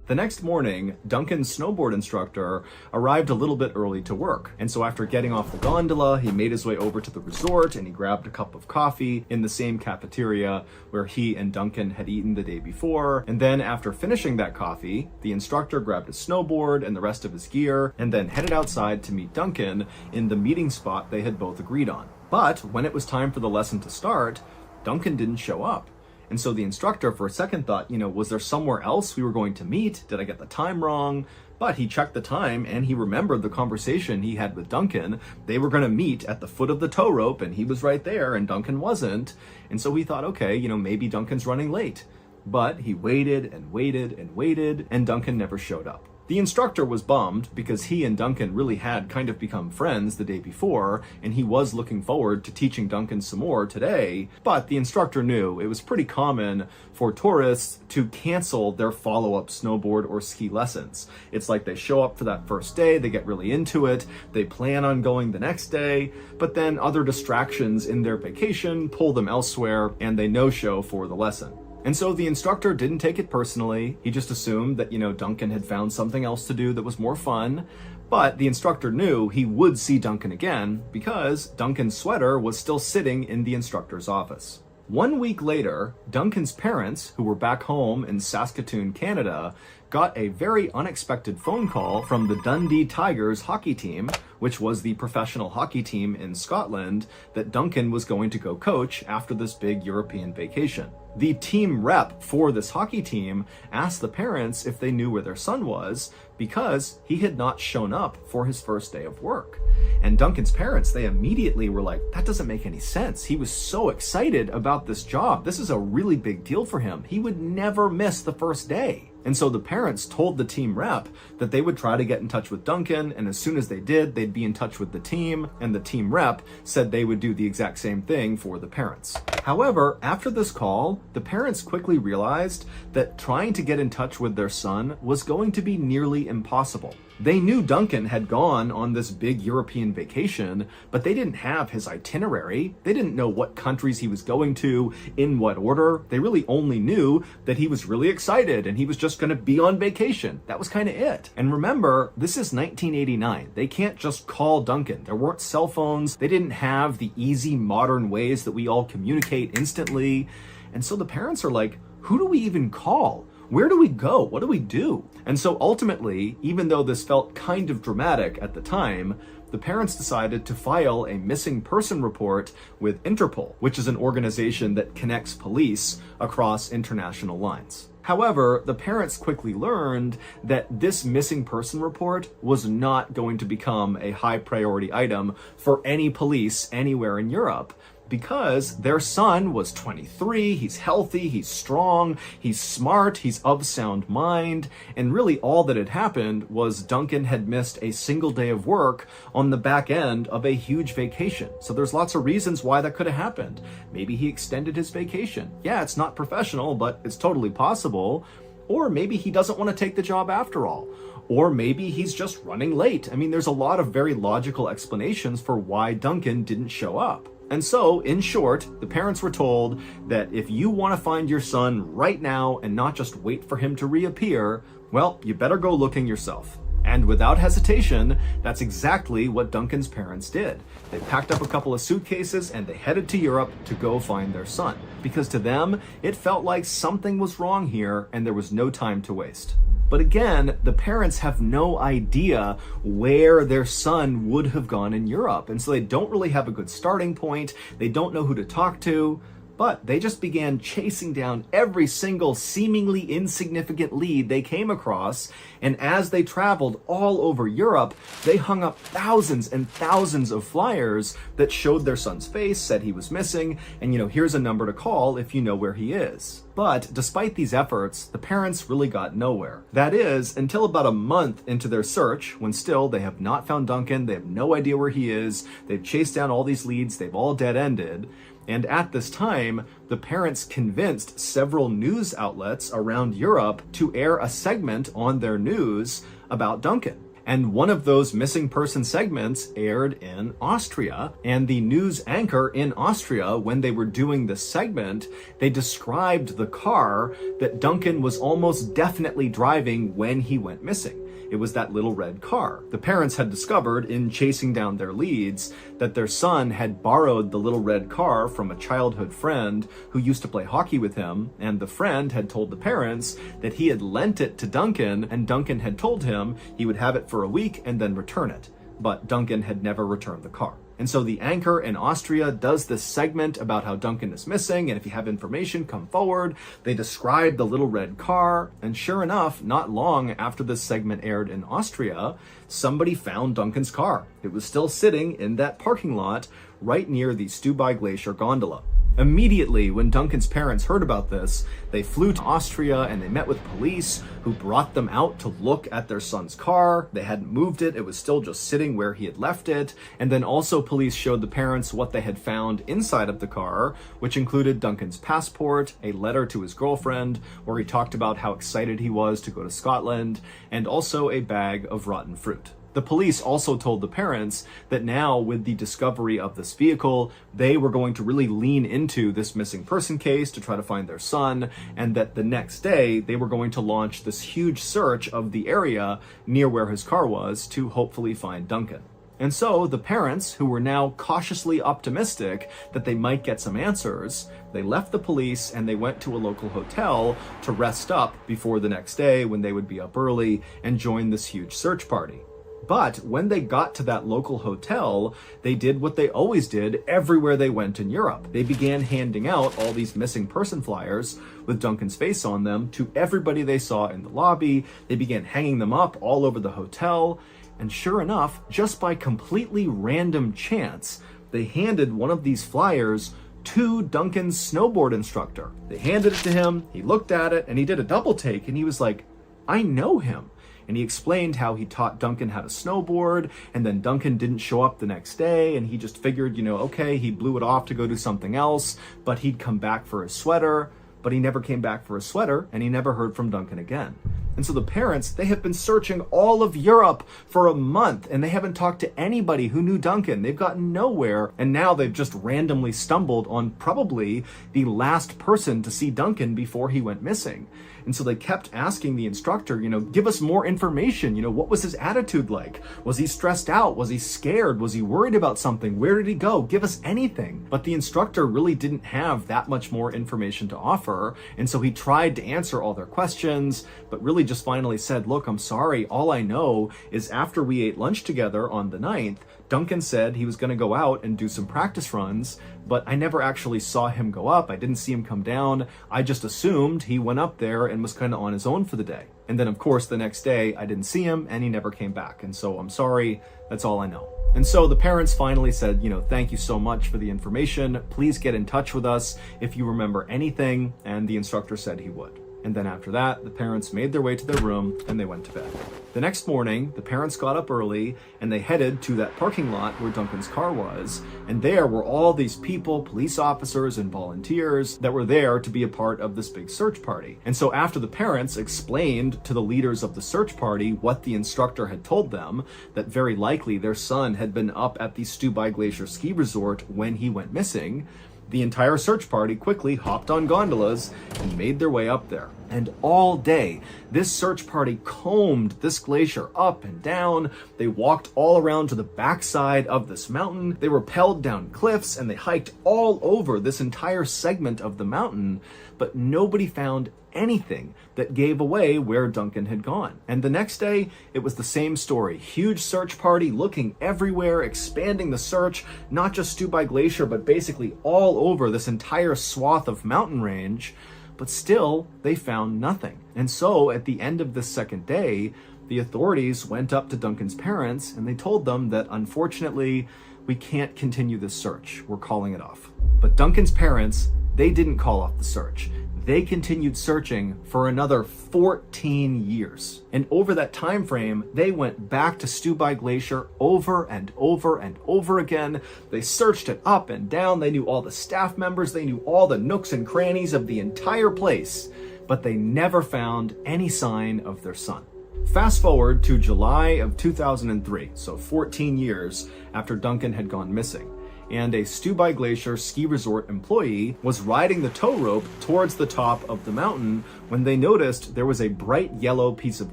The next morning, Duncan's snowboard instructor arrived a little bit early to work. And so after getting off the gondola, he made his way over to the resort and he grabbed a cup of coffee in the same cafeteria where he and Duncan had eaten the day before. And then after finishing that coffee, the instructor grabbed his snowboard and the rest of his gear and then headed outside to meet Duncan in the meeting spot they had both agreed on. But when it was time for the lesson to start, Duncan didn't show up. And so the instructor, for a second, thought, was there somewhere else we were going to meet? Did I get the time wrong? But he checked the time and he remembered the conversation he had with Duncan. They were going to meet at the foot of the tow rope and he was right there and Duncan wasn't. And so he thought, okay, maybe Duncan's running late. But he waited and waited and waited and Duncan never showed up. The instructor was bummed because he and Duncan really had kind of become friends the day before, and he was looking forward to teaching Duncan some more today, but the instructor knew it was pretty common for tourists to cancel their follow-up snowboard or ski lessons. It's like they show up for that first day, they get really into it, they plan on going the next day, but then other distractions in their vacation pull them elsewhere and they no-show for the lesson. And so the instructor didn't take it personally. He just assumed that, Duncan had found something else to do that was more fun. But the instructor knew he would see Duncan again because Duncan's sweater was still sitting in the instructor's office. 1 week later, Duncan's parents, who were back home in Saskatoon, Canada, got a very unexpected phone call from the Dundee Tigers hockey team, which was the professional hockey team in Scotland that Duncan was going to go coach after this big European vacation. The team rep for this hockey team asked the parents if they knew where their son was because he had not shown up for his first day of work. And Duncan's parents, they immediately were like, that doesn't make any sense. He was so excited about this job. This is a really big deal for him. He would never miss the first day. And so the parents told the team rep that they would try to get in touch with Duncan, and as soon as they did, they'd be in touch with the team, and the team rep said they would do the exact same thing for the parents. However, after this call, the parents quickly realized that trying to get in touch with their son was going to be nearly impossible. They knew Duncan had gone on this big European vacation, but they didn't have his itinerary. They didn't know what countries he was going to, in what order. They really only knew that he was really excited and he was just going to be on vacation. That was kind of it. And remember, this is 1989. They can't just call Duncan. There weren't cell phones. They didn't have the easy modern ways that we all communicate instantly. And so the parents are like, who do we even call? Where do we go? What do we do? And so ultimately, even though this felt kind of dramatic at the time, the parents decided to file a missing person report with Interpol, which is an organization that connects police across international lines. However, the parents quickly learned that this missing person report was not going to become a high priority item for any police anywhere in Europe, because their son was 23, he's healthy, he's strong, he's smart, he's of sound mind, and really all that had happened was Duncan had missed a single day of work on the back end of a huge vacation. So there's lots of reasons why that could have happened. Maybe he extended his vacation. Yeah, it's not professional, but it's totally possible. Or maybe he doesn't want to take the job after all. Or maybe he's just running late. I mean, there's a lot of very logical explanations for why Duncan didn't show up. And so, in short, the parents were told that if you want to find your son right now and not just wait for him to reappear, well, you better go looking yourself. And without hesitation, that's exactly what Duncan's parents did. They packed up a couple of suitcases and they headed to Europe to go find their son. Because to them, it felt like something was wrong here and there was no time to waste. But again, the parents have no idea where their son would have gone in Europe. And so they don't really have a good starting point. They don't know who to talk to. But they just began chasing down every single seemingly insignificant lead they came across. And as they traveled all over Europe, they hung up thousands and thousands of flyers that showed their son's face, said he was missing, and here's a number to call if you know where he is. But despite these efforts, the parents really got nowhere. That is, until about a month into their search, when still they have not found Duncan, they have no idea where he is, they've chased down all these leads, they've all dead-ended. And at this time, the parents convinced several news outlets around Europe to air a segment on their news about Duncan. And one of those missing person segments aired in Austria. And the news anchor in Austria, when they were doing this segment, they described the car that Duncan was almost definitely driving when he went missing. It was that little red car. The parents had discovered in chasing down their leads that their son had borrowed the little red car from a childhood friend who used to play hockey with him, and the friend had told the parents that he had lent it to Duncan, and Duncan had told him he would have it for a week and then return it. But Duncan had never returned the car. And so the anchor in Austria does this segment about how Duncan is missing, and if you have information, come forward. They describe the little red car, and sure enough, not long after this segment aired in Austria, somebody found Duncan's car. It was still sitting in that parking lot right near the Stubai Glacier gondola. Immediately, when Duncan's parents heard about this, they flew to Austria and they met with police who brought them out to look at their son's car. They hadn't moved it. It was still just sitting where he had left it. And then also police showed the parents what they had found inside of the car, which included Duncan's passport, a letter to his girlfriend, where he talked about how excited he was to go to Scotland, and also a bag of rotten fruit. The police also told the parents that now, with the discovery of this vehicle, they were going to really lean into this missing person case to try to find their son, and that the next day they were going to launch this huge search of the area near where his car was to hopefully find Duncan. And so the parents, who were now cautiously optimistic that they might get some answers, they left the police and they went to a local hotel to rest up before the next day when they would be up early and join this huge search party. But when they got to that local hotel, they did what they always did everywhere they went in Europe. They began handing out all these missing person flyers with Duncan's face on them to everybody they saw in the lobby. They began hanging them up all over the hotel. And sure enough, just by completely random chance, they handed one of these flyers to Duncan's snowboard instructor. They handed it to him, he looked at it, and he did a double take, and he was like, I know him. And he explained how he taught Duncan how to snowboard, and then Duncan didn't show up the next day, and he just figured, okay, he blew it off to go do something else, but he'd come back for his sweater, but he never came back for his sweater, and he never heard from Duncan again. And so the parents, they have been searching all of Europe for a month, and they haven't talked to anybody who knew Duncan. They've gotten nowhere, and now they've just randomly stumbled on probably the last person to see Duncan before he went missing. And so they kept asking the instructor, give us more information. What was his attitude like? Was he stressed out? Was he scared? Was he worried about something? Where did he go? Give us anything. But the instructor really didn't have that much more information to offer. And so he tried to answer all their questions, but really just finally said, look, I'm sorry. All I know is after we ate lunch together on the 9th, Duncan said he was going to go out and do some practice runs, but I never actually saw him go up. I didn't see him come down. I just assumed he went up there and was kind of on his own for the day. And then, of course, the next day, I didn't see him and he never came back. And so I'm sorry. That's all I know. And so the parents finally said, thank you so much for the information. Please get in touch with us if you remember anything. And the instructor said he would. And then after that, the parents made their way to their room and they went to bed. The next morning, the parents got up early and they headed to that parking lot where Duncan's car was. And there were all these people, police officers and volunteers that were there to be a part of this big search party. And so after the parents explained to the leaders of the search party what the instructor had told them, that very likely their son had been up at the Stubai Glacier ski resort when he went missing, the entire search party quickly hopped on gondolas and made their way up there. And all day, This search party combed this glacier up and down. They walked all around to the backside of this mountain. They rappelled down cliffs and they hiked all over this entire segment of the mountain, but nobody found anything that gave away where Duncan had gone. And the next day, it was the same story. Huge search party looking everywhere, expanding the search, not just Stubai Glacier, but basically all over this entire swath of mountain range. But still, they found nothing. And so at the end of the second day, the authorities went up to Duncan's parents and they told them that unfortunately, we can't continue this search. We're calling it off. But Duncan's parents, they didn't call off the search. They continued searching for another 14 years. And over that time frame, they went back to Stubai Glacier over and over and over again. They searched it up and down. They knew all the staff members. They knew all the nooks and crannies of the entire place, but they never found any sign of their son. Fast forward to July of 2003, so 14 years after Duncan had gone missing. And a Stubai Glacier ski resort employee was riding the tow rope towards the top of the mountain when they noticed there was a bright yellow piece of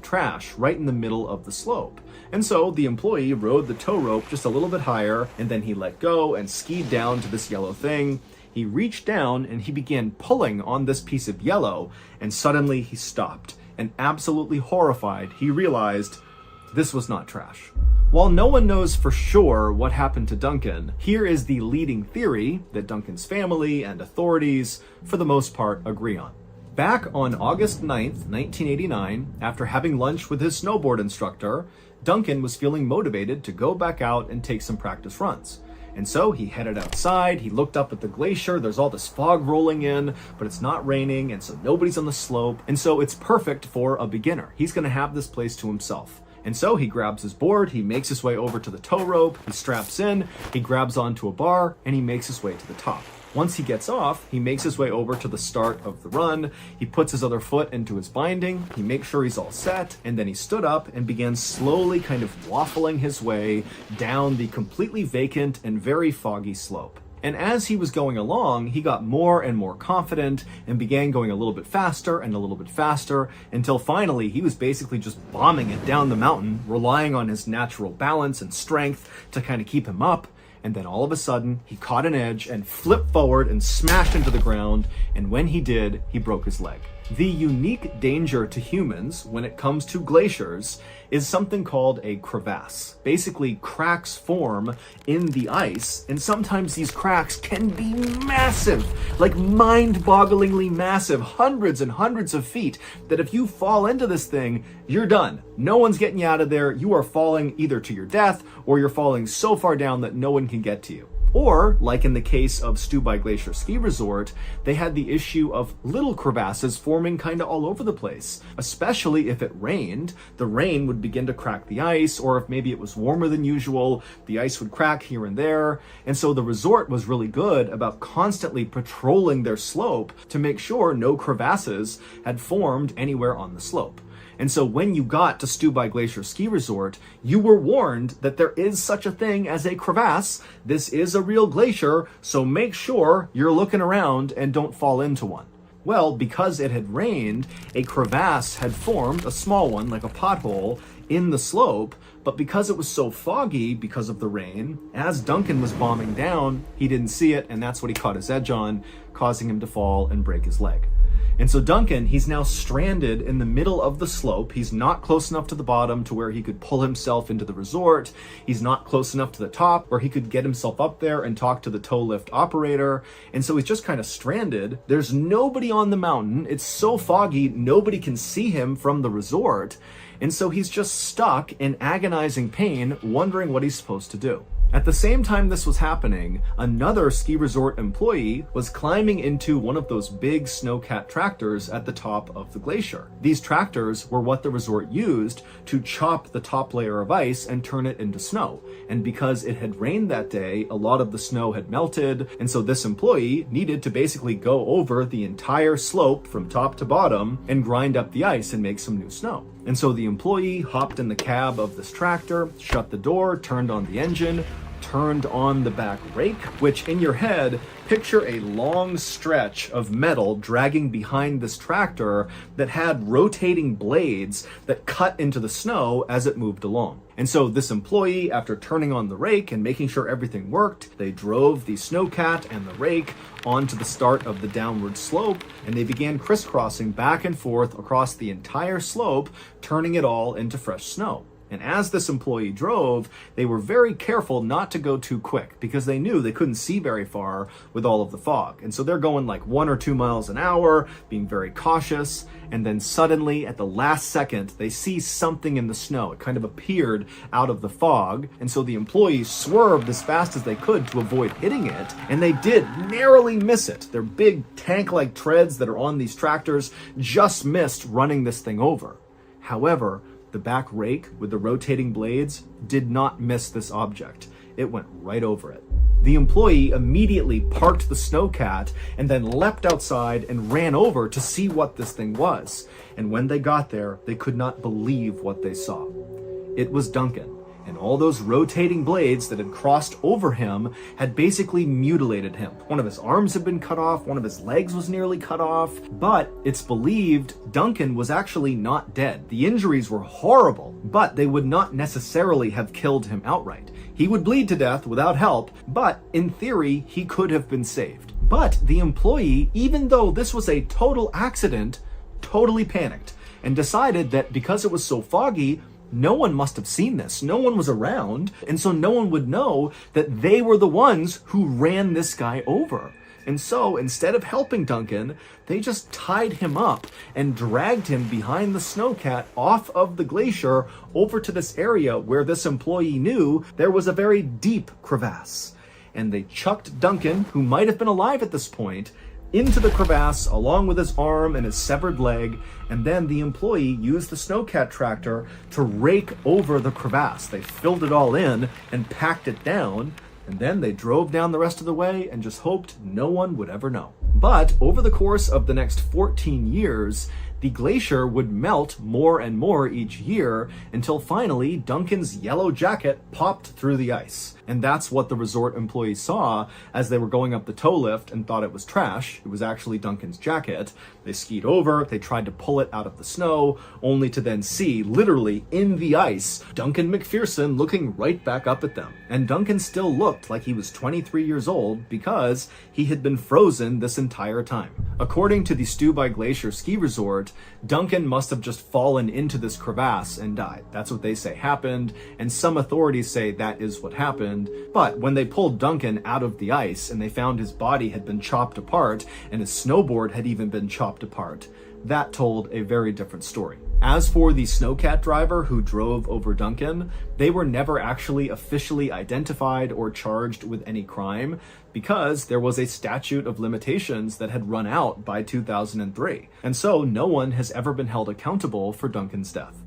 trash right in the middle of the slope. And so the employee rode the tow rope just a little bit higher, and then he let go and skied down to this yellow thing. He reached down and he began pulling on this piece of yellow, and suddenly he stopped. And absolutely horrified, he realized this was not trash. While no one knows for sure what happened to Duncan, here is the leading theory that Duncan's family and authorities, for the most part, agree on. Back on August 9th, 1989, after having lunch with his snowboard instructor, Duncan was feeling motivated to go back out and take some practice runs. And so he headed outside, he looked up at the glacier, there's all this fog rolling in, but it's not raining, and so nobody's on the slope, and so it's perfect for a beginner. He's gonna have this place to himself. And so he grabs his board, he makes his way over to the tow rope, he straps in, he grabs onto a bar, and he makes his way to the top. Once he gets off, he makes his way over to the start of the run, he puts his other foot into his binding, he makes sure he's all set, and then he stood up and began slowly kind of waffling his way down the completely vacant and very foggy slope. And as he was going along, he got more and more confident and began going a little bit faster and a little bit faster until finally he was basically just bombing it down the mountain, relying on his natural balance and strength to kind of keep him up. And then all of a sudden, he caught an edge and flipped forward and smashed into the ground. And when he did, he broke his leg. The unique danger to humans when it comes to glaciers is something called a crevasse. Basically, cracks form in the ice, and sometimes these cracks can be massive, like mind-bogglingly massive, hundreds and hundreds of feet, that if you fall into this thing, you're done. No one's getting you out of there. You are falling either to your death, or you're falling so far down that no one can get to you. Or, like in the case of Stubai Glacier Ski Resort, they had the issue of little crevasses forming kind of all over the place. Especially if it rained, the rain would begin to crack the ice, or if maybe it was warmer than usual, the ice would crack here and there. And so the resort was really good about constantly patrolling their slope to make sure no crevasses had formed anywhere on the slope. And so when you got to Stubai Glacier Ski Resort, you were warned that there is such a thing as a crevasse. This is a real glacier, so make sure you're looking around and don't fall into one. Well, because it had rained, a crevasse had formed, a small one, like a pothole, in the slope, but because it was so foggy because of the rain, as Duncan was bombing down, he didn't see it, and that's what he caught his edge on, causing him to fall and break his leg. And so Duncan, he's now stranded in the middle of the slope. He's not close enough to the bottom to where he could pull himself into the resort. He's not close enough to the top where he could get himself up there and talk to the tow lift operator. And so he's just kind of stranded. There's nobody on the mountain. It's so foggy, nobody can see him from the resort. And so he's just stuck in agonizing pain, wondering what he's supposed to do. At the same time this was happening, another ski resort employee was climbing into one of those big snowcat tractors at the top of the glacier. These tractors were what the resort used to chop the top layer of ice and turn it into snow. And because it had rained that day, a lot of the snow had melted, and so this employee needed to basically go over the entire slope from top to bottom and grind up the ice and make some new snow. And so the employee hopped in the cab of this tractor, shut the door, turned on the engine, turned on the back rake, which in your head, picture a long stretch of metal dragging behind this tractor that had rotating blades that cut into the snow as it moved along. And so this employee, after turning on the rake and making sure everything worked, they drove the snowcat and the rake onto the start of the downward slope, and they began crisscrossing back and forth across the entire slope, turning it all into fresh snow. And as this employee drove, they were very careful not to go too quick because they knew they couldn't see very far with all of the fog. And so they're going like 1 or 2 miles an hour, being very cautious. And then suddenly at the last second, they see something in the snow. It kind of appeared out of the fog. And so the employees swerved as fast as they could to avoid hitting it. And they did narrowly miss it. Their big tank-like treads that are on these tractors just missed running this thing over. However, the back rake with the rotating blades did not miss this object. It went right over it. The employee immediately parked the snowcat and then leapt outside and ran over to see what this thing was. And when they got there, they could not believe what they saw. It was Duncan. And all those rotating blades that had crossed over him had basically mutilated him. One of his arms had been cut off, one of his legs was nearly cut off, but it's believed Duncan was actually not dead. The injuries were horrible, but they would not necessarily have killed him outright. He would bleed to death without help, but in theory, he could have been saved. But the employee, even though this was a total accident, totally panicked and decided that because it was so foggy, no one must have seen this. No one was around, and so no one would know that they were the ones who ran this guy over. And so instead of helping Duncan, they just tied him up and dragged him behind the snowcat off of the glacier over to this area where this employee knew there was a very deep crevasse. And they chucked Duncan, who might have been alive at this point, into the crevasse along with his arm and his severed leg, and then the employee used the snowcat tractor to rake over the crevasse. They filled it all in and packed it down, and then they drove down the rest of the way and just hoped no one would ever know. But over the course of the next 14 years, the glacier would melt more and more each year until finally Duncan's yellow jacket popped through the ice. And that's what the resort employees saw as they were going up the tow lift and thought it was trash. It was actually Duncan's jacket. They skied over, they tried to pull it out of the snow, only to then see, literally in the ice, Duncan McPherson looking right back up at them. And Duncan still looked like he was 23 years old because he had been frozen this entire time. According to the Stubai Glacier Ski Resort, Duncan must have just fallen into this crevasse and died. That's what they say happened, and some authorities say that is what happened. But when they pulled Duncan out of the ice and they found his body had been chopped apart and his snowboard had even been chopped apart, that told a very different story. As for the snowcat driver who drove over Duncan, they were never actually officially identified or charged with any crime because there was a statute of limitations that had run out by 2003. And so no one has ever been held accountable for Duncan's death.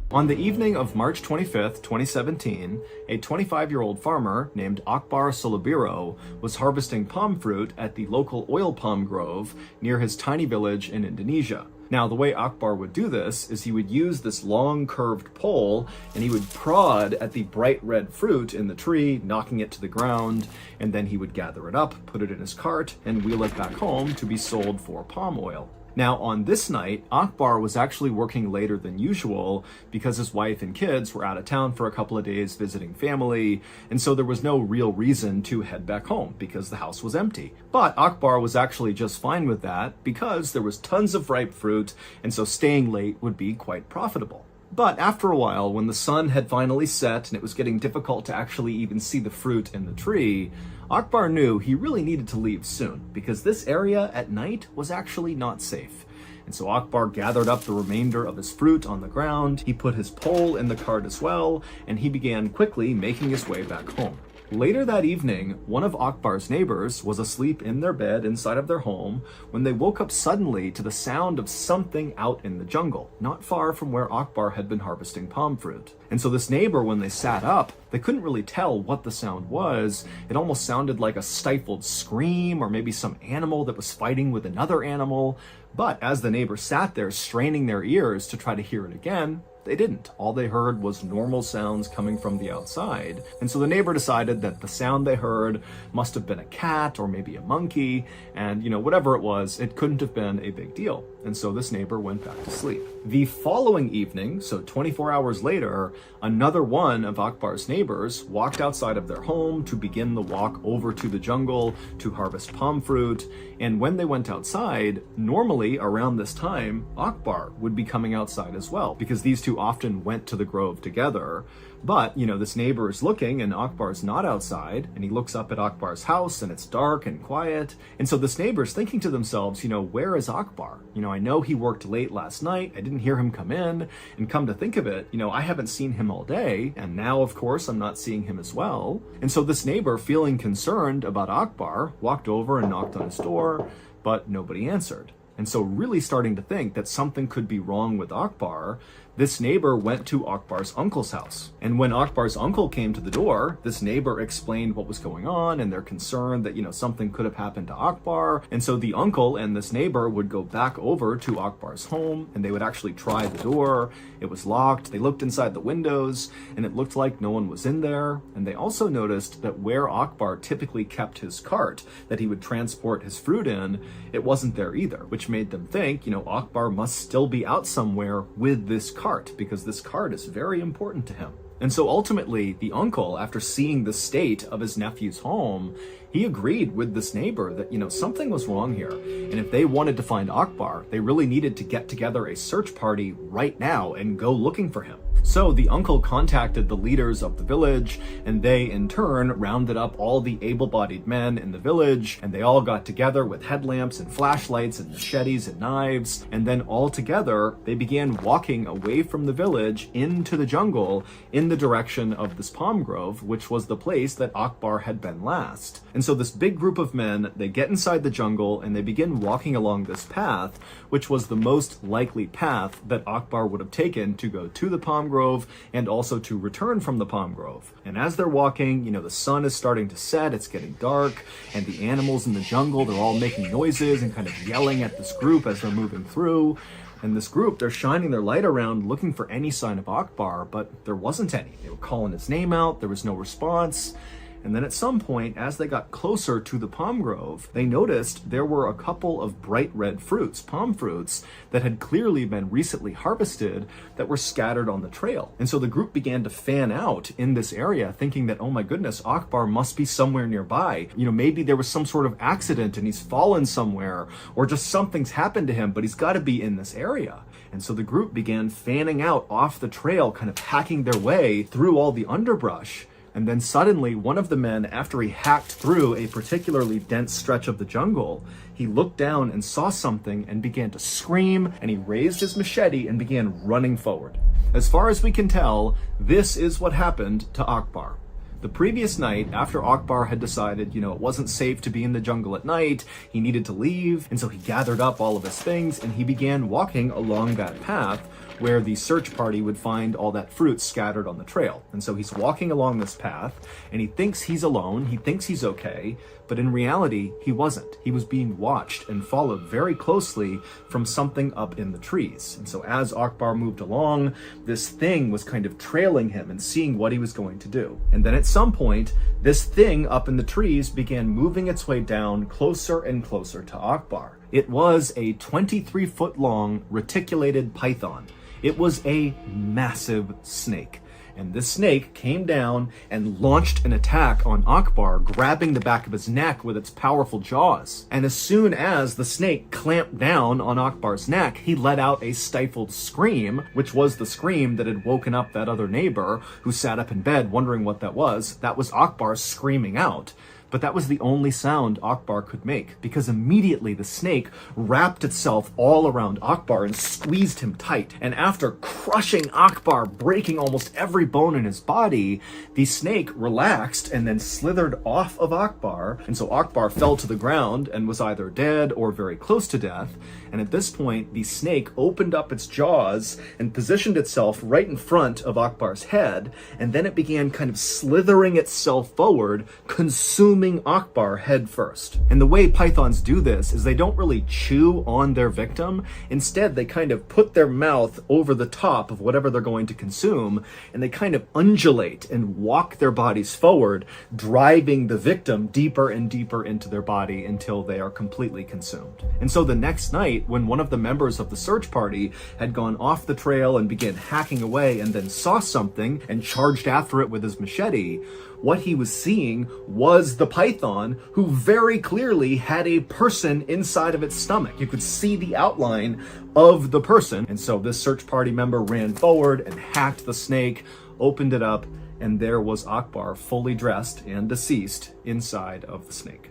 On the evening of March 25th, 2017, a 25-year-old farmer named Akbar Solobiro was harvesting palm fruit at the local oil palm grove near his tiny village in Indonesia. Now, the way Akbar would do this is he would use this long curved pole and he would prod at the bright red fruit in the tree, knocking it to the ground, and then he would gather it up, put it in his cart, and wheel it back home to be sold for palm oil. Now, on this night, Akbar was actually working later than usual because his wife and kids were out of town for a couple of days visiting family, and so there was no real reason to head back home because the house was empty. But Akbar was actually just fine with that because there was tons of ripe fruit, and so staying late would be quite profitable. But after a while, when the sun had finally set and it was getting difficult to actually even see the fruit in the tree, Akbar knew he really needed to leave soon because this area at night was actually not safe. And so Akbar gathered up the remainder of his fruit on the ground, he put his pole in the cart as well, and he began quickly making his way back home. Later that evening, one of Akbar's neighbors was asleep in their bed inside of their home when they woke up suddenly to the sound of something out in the jungle, not far from where Akbar had been harvesting palm fruit. And so this neighbor, when they sat up, they couldn't really tell what the sound was. It almost sounded like a stifled scream or maybe some animal that was fighting with another animal. But as the neighbor sat there straining their ears to try to hear it again, They didn't. All they heard was normal sounds coming from the outside. And so the neighbor decided that the sound they heard must have been a cat or maybe a monkey, and whatever it was, it couldn't have been a big deal. And so this neighbor went back to sleep. The following evening, so 24 hours later, another one of Akbar's neighbors walked outside of their home to begin the walk over to the jungle to harvest palm fruit. And when they went outside, normally around this time, Akbar would be coming outside as well, because these two often went to the grove together. But, this neighbor is looking and Akbar's not outside, and he looks up at Akbar's house and it's dark and quiet. And so this neighbor's thinking to themselves, where is Akbar? I know he worked late last night. I didn't hear him come in. And come to think of it, I haven't seen him all day. And now, of course, I'm not seeing him as well. And so this neighbor, feeling concerned about Akbar, walked over and knocked on his door, but nobody answered. And so really starting to think that something could be wrong with Akbar, this neighbor went to Akbar's uncle's house. And when Akbar's uncle came to the door, this neighbor explained what was going on, and they're concerned that, something could have happened to Akbar. And so the uncle and this neighbor would go back over to Akbar's home, and they would actually try the door. It was locked. They looked inside the windows, and it looked like no one was in there. And they also noticed that where Akbar typically kept his cart that he would transport his fruit in, it wasn't there either, which made them think, Akbar must still be out somewhere with this cart, because this cart is very important to him. And so ultimately, the uncle, after seeing the state of his nephew's home, he agreed with this neighbor that, something was wrong here. And if they wanted to find Akbar, they really needed to get together a search party right now and go looking for him. So the uncle contacted the leaders of the village, and they in turn rounded up all the able-bodied men in the village, and they all got together with headlamps and flashlights and machetes and knives, and then all together they began walking away from the village into the jungle in the direction of this palm grove, which was the place that Akbar had been last. And so this big group of men, they get inside the jungle and they begin walking along this path, which was the most likely path that Akbar would have taken to go to the palm grove and also to return from the palm grove. And as they're walking, the sun is starting to set, it's getting dark, and the animals in the jungle, they're all making noises and kind of yelling at this group as they're moving through. And this group, they're shining their light around looking for any sign of Akbar, but there wasn't any. They were calling his name out, there was no response. And then at some point, as they got closer to the palm grove, they noticed there were a couple of bright red fruits, palm fruits, that had clearly been recently harvested that were scattered on the trail. And so the group began to fan out in this area, thinking that, oh my goodness, Akbar must be somewhere nearby. Maybe there was some sort of accident and he's fallen somewhere, or just something's happened to him, but he's got to be in this area. And so the group began fanning out off the trail, kind of hacking their way through all the underbrush. And then suddenly, one of the men, after he hacked through a particularly dense stretch of the jungle, he looked down and saw something and began to scream, and he raised his machete and began running forward. As far as we can tell, this is what happened to Akbar. The previous night, after Akbar had decided, it wasn't safe to be in the jungle at night, he needed to leave, and so he gathered up all of his things and he began walking along that path where the search party would find all that fruit scattered on the trail. And so he's walking along this path, and he thinks he's alone, he thinks he's okay, but in reality, he wasn't. He was being watched and followed very closely from something up in the trees. And so as Akbar moved along, this thing was kind of trailing him and seeing what he was going to do. And then at some point, this thing up in the trees began moving its way down closer and closer to Akbar. It was a 23-foot long reticulated python. It was a massive snake. And this snake came down and launched an attack on Akbar, grabbing the back of his neck with its powerful jaws. And as soon as the snake clamped down on Akbar's neck, he let out a stifled scream, which was the scream that had woken up that other neighbor who sat up in bed wondering what that was. That was Akbar screaming out. But that was the only sound Akbar could make, because immediately the snake wrapped itself all around Akbar and squeezed him tight. And after crushing Akbar, breaking almost every bone in his body, the snake relaxed and then slithered off of Akbar. And so Akbar fell to the ground and was either dead or very close to death. And at this point, the snake opened up its jaws and positioned itself right in front of Akbar's head. And then it began kind of slithering itself forward, consuming consuming Akbar head first. And the way pythons do this is they don't really chew on their victim. Instead, they kind of put their mouth over the top of whatever they're going to consume, and they kind of undulate and walk their bodies forward, driving the victim deeper and deeper into their body until they are completely consumed. And so the next night, when one of the members of the search party had gone off the trail and began hacking away and then saw something and charged after it with his machete, what he was seeing was the python, who very clearly had a person inside of its stomach. You could see the outline of the person. And so this search party member ran forward and hacked the snake, opened it up, and there was Akbar fully dressed and deceased inside of the snake.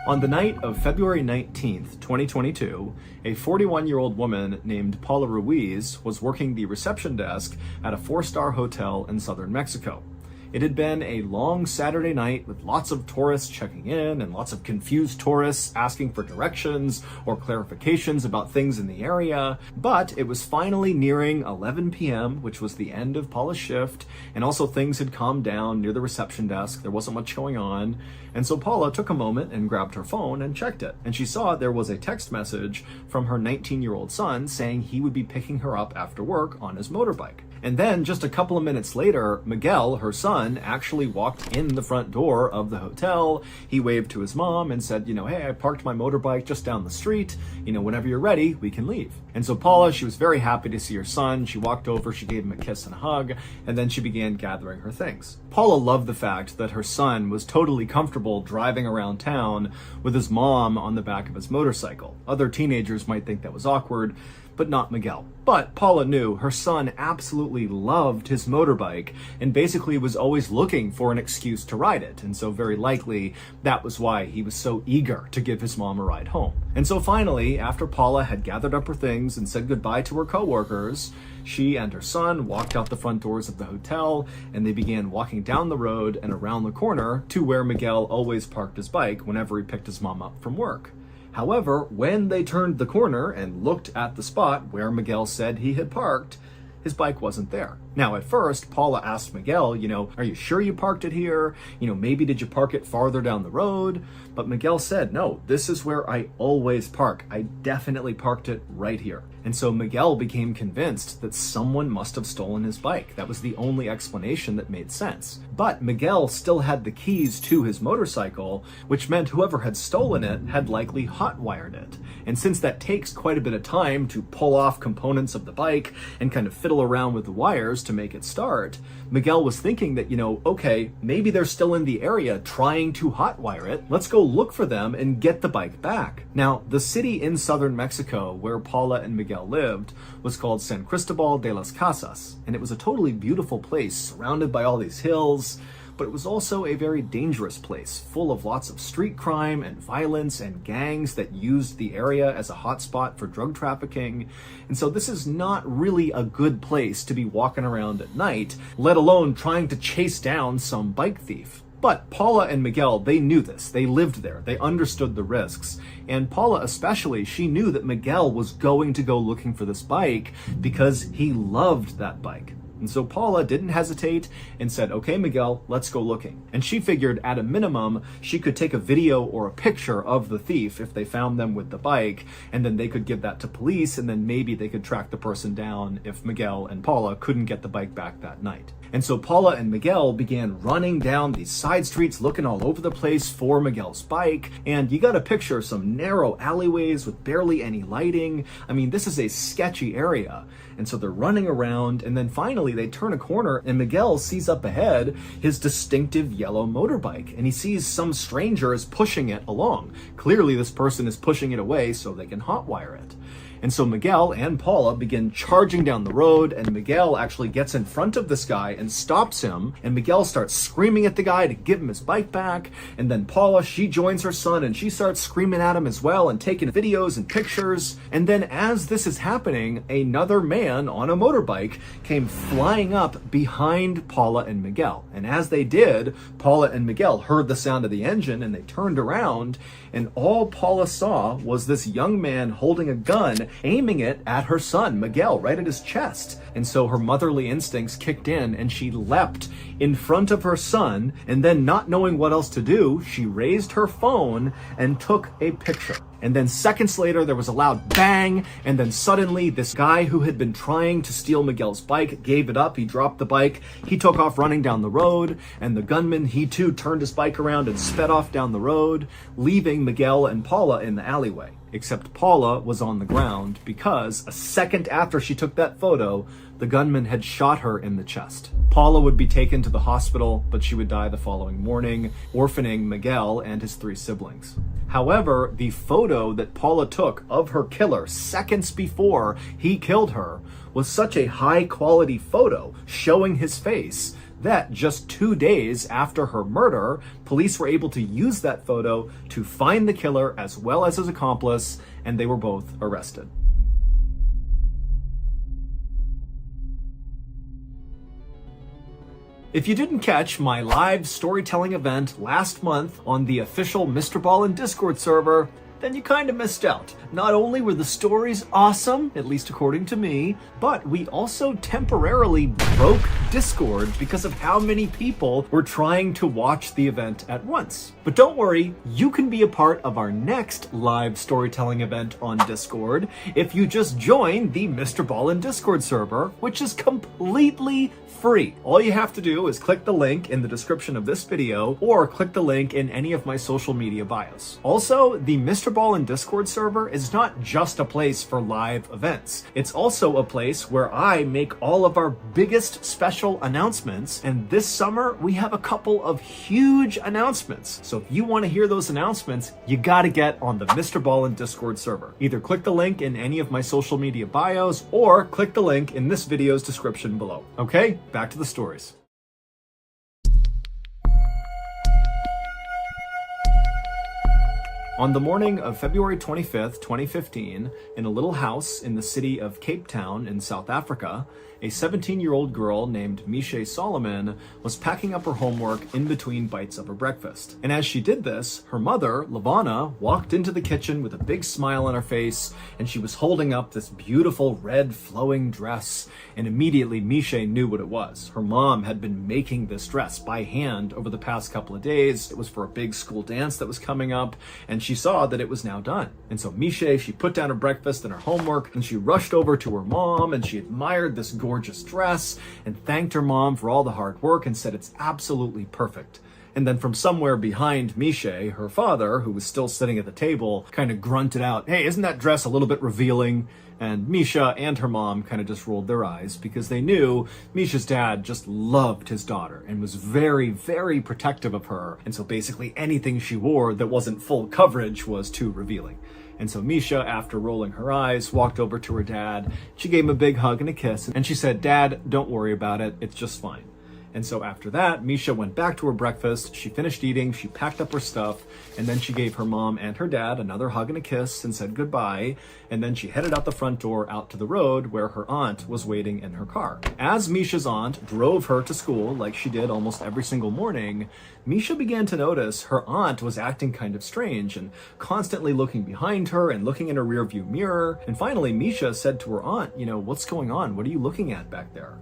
On the night of February 19th, 2022, a 41-year-old woman named Paula Ruiz was working the reception desk at a 4-star hotel in southern Mexico. It had been a long Saturday night with lots of tourists checking in and lots of confused tourists asking for directions or clarifications about things in the area. But it was finally nearing 11 p.m., which was the end of Paula's shift, and also things had calmed down near the reception desk. There wasn't much going on. And so Paula took a moment and grabbed her phone and checked it. And she saw there was a text message from her 19-year-old son saying he would be picking her up after work on his motorbike. And then just a couple of minutes later, Miguel, her son, actually walked in the front door of the hotel. He waved to his mom and said, hey, I parked my motorbike just down the street. Whenever you're ready, we can leave. And so Paula, she was very happy to see her son. She walked over, she gave him a kiss and a hug, and then she began gathering her things. Paula loved the fact that her son was totally comfortable driving around town with his mom on the back of his motorcycle. Other teenagers might think that was awkward, but not Miguel. But Paula knew her son absolutely loved his motorbike and basically was always looking for an excuse to ride it. And so very likely that was why he was so eager to give his mom a ride home. And so finally, after Paula had gathered up her things and said goodbye to her coworkers, she and her son walked out the front doors of the hotel, and they began walking down the road and around the corner to where Miguel always parked his bike whenever he picked his mom up from work. However, when they turned the corner and looked at the spot where Miguel said he had parked, his bike wasn't there. Now, at first, Paula asked Miguel, are you sure you parked it here? Maybe did you park it farther down the road? But Miguel said, no, this is where I always park. I definitely parked it right here. And so Miguel became convinced that someone must have stolen his bike. That was the only explanation that made sense. But Miguel still had the keys to his motorcycle, which meant whoever had stolen it had likely hotwired it. And since that takes quite a bit of time to pull off components of the bike and kind of fiddle around with the wires to make it start, Miguel was thinking that, okay, maybe they're still in the area trying to hotwire it. Let's go look for them and get the bike back. Now, the city in southern Mexico where Paula and Miguel lived was called San Cristobal de las Casas, and it was a totally beautiful place surrounded by all these hills, but it was also a very dangerous place, full of lots of street crime and violence and gangs that used the area as a hotspot for drug trafficking. And so this is not really a good place to be walking around at night, let alone trying to chase down some bike thief. But Paula and Miguel, they knew this. They lived there. They understood the risks. And Paula especially, she knew that Miguel was going to go looking for this bike because he loved that bike. And so Paula didn't hesitate and said, okay, Miguel, let's go looking. And she figured at a minimum, she could take a video or a picture of the thief if they found them with the bike, and then they could give that to police, and then maybe they could track the person down if Miguel and Paula couldn't get the bike back that night. And so Paula and Miguel began running down these side streets, looking all over the place for Miguel's bike. And you got to picture some narrow alleyways with barely any lighting. I mean, this is a sketchy area. And so they're running around, and then finally they turn a corner and Miguel sees up ahead his distinctive yellow motorbike, and he sees some stranger is pushing it along. Clearly this person is pushing it away so they can hotwire it. And so Miguel and Paula begin charging down the road, and Miguel actually gets in front of this guy and stops him, and Miguel starts screaming at the guy to give him his bike back. And then Paula, she joins her son and she starts screaming at him as well and taking videos and pictures. And then as this is happening, another man on a motorbike came flying up behind Paula and Miguel. And as they did, Paula and Miguel heard the sound of the engine and they turned around, and all Paula saw was this young man holding a gun gun, aiming it at her son, Miguel, right at his chest. And so her motherly instincts kicked in and she leapt in front of her son, and then not knowing what else to do, she raised her phone and took a picture. And then seconds later, there was a loud bang, and then suddenly this guy who had been trying to steal Miguel's bike gave it up. He dropped the bike, he took off running down the road, and the gunman, he too turned his bike around and sped off down the road, leaving Miguel and Paula in the alleyway. Except Paula was on the ground because a second after she took that photo, the gunman had shot her in the chest. Paula would be taken to the hospital, but she would die the following morning, orphaning Miguel and his 3 siblings. However, the photo that Paula took of her killer seconds before he killed her was such a high-quality photo showing his face that just 2 days after her murder, police were able to use that photo to find the killer as well as his accomplice, and they were both arrested. If you didn't catch my live storytelling event last month on the official MrBallen Discord server, then you kind of missed out. Not only were the stories awesome, at least according to me, but we also temporarily broke Discord because of how many people were trying to watch the event at once. But don't worry, you can be a part of our next live storytelling event on Discord if you just join the MrBallen Discord server, which is completely free. All you have to do is click the link in the description of this video or click the link in any of my social media bios. Also, the MrBallen Discord server is not just a place for live events. It's also a place where I make all of our biggest special announcements, and this summer we have a couple of huge announcements. So if you want to hear those announcements, you gotta get on the MrBallen Discord server. Either click the link in any of my social media bios or click the link in this video's description below. Okay? Back to the stories. On the morning of February 25th, 2015, in a little house in the city of Cape Town in South Africa, a 17-year-old girl named Misha Solomon was packing up her homework in between bites of her breakfast. And as she did this, her mother, Lavana, walked into the kitchen with a big smile on her face, and she was holding up this beautiful red flowing dress, and immediately Misha knew what it was. Her mom had been making this dress by hand over the past couple of days. It was for a big school dance that was coming up, and she saw that it was now done. And so Misha, she put down her breakfast and her homework, and she rushed over to her mom, and she admired this gorgeous dress and thanked her mom for all the hard work and said it's absolutely perfect. And then from somewhere behind Misha, her father, who was still sitting at the table, kind of grunted out, "Hey, isn't that dress a little bit revealing?" And Misha and her mom kind of just rolled their eyes because they knew Misha's dad just loved his daughter and was very, very protective of her. And so basically anything she wore that wasn't full coverage was too revealing. And so Misha, after rolling her eyes, walked over to her dad. She gave him a big hug and a kiss, and she said, "Dad, don't worry about it. It's just fine." And so after that, Misha went back to her breakfast. She finished eating, she packed up her stuff, and then she gave her mom and her dad another hug and a kiss and said goodbye. And then she headed out the front door out to the road where her aunt was waiting in her car. As Misha's aunt drove her to school, like she did almost every single morning, Misha began to notice her aunt was acting kind of strange and constantly looking behind her and looking in her rearview mirror. And finally, Misha said to her aunt, "What's going on? What are you looking at back there?"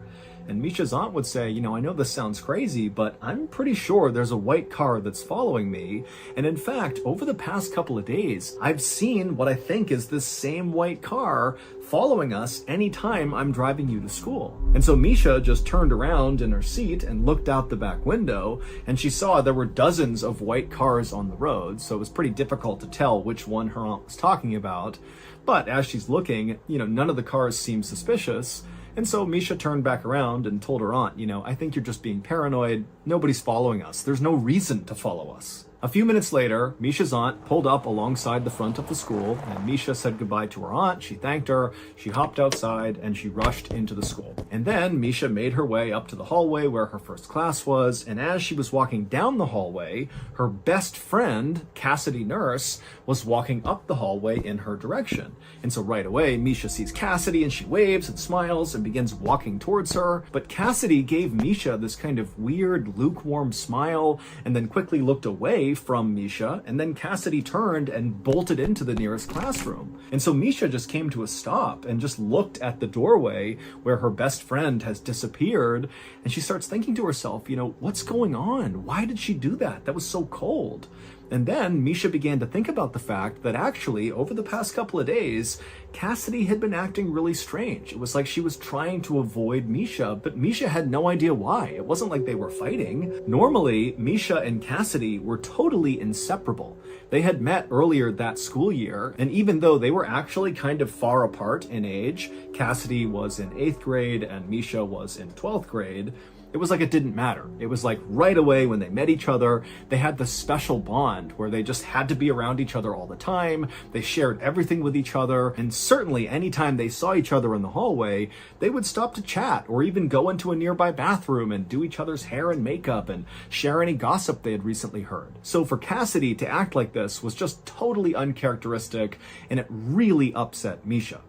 And Misha's aunt would say, "I know this sounds crazy, but I'm pretty sure there's a white car that's following me. And in fact, over the past couple of days, I've seen what I think is this same white car following us anytime I'm driving you to school." And so Misha just turned around in her seat and looked out the back window, and she saw there were dozens of white cars on the road, so it was pretty difficult to tell which one her aunt was talking about. But as she's looking, none of the cars seemed suspicious. And so Misha turned back around and told her aunt, "I think you're just being paranoid. Nobody's following us. There's no reason to follow us." A few minutes later, Misha's aunt pulled up alongside the front of the school, and Misha said goodbye to her aunt. She thanked her, she hopped outside, and she rushed into the school. And then Misha made her way up to the hallway where her first class was, and as she was walking down the hallway, her best friend, Cassidy Nurse, was walking up the hallway in her direction. And so right away, Misha sees Cassidy, and she waves and smiles and begins walking towards her. But Cassidy gave Misha this kind of weird, lukewarm smile, and then quickly looked away away from Misha, and then Cassidy turned and bolted into the nearest classroom. And so Misha just came to a stop and just looked at the doorway where her best friend has disappeared, and she starts thinking to herself, what's going on? Why did she do that? That was so cold. And then Misha began to think about the fact that actually, over the past couple of days, Cassidy had been acting really strange. It was like she was trying to avoid Misha, but Misha had no idea why. It wasn't like they were fighting. Normally, Misha and Cassidy were totally inseparable. They had met earlier that school year, and even though they were actually kind of far apart in age, Cassidy was in 8th grade and Misha was in 12th grade, it was like it didn't matter. It was like right away when they met each other, they had this special bond where they just had to be around each other all the time. They shared everything with each other. And certainly anytime they saw each other in the hallway, they would stop to chat or even go into a nearby bathroom and do each other's hair and makeup and share any gossip they had recently heard. So for Cassidy to act like this was just totally uncharacteristic, and it really upset Misha.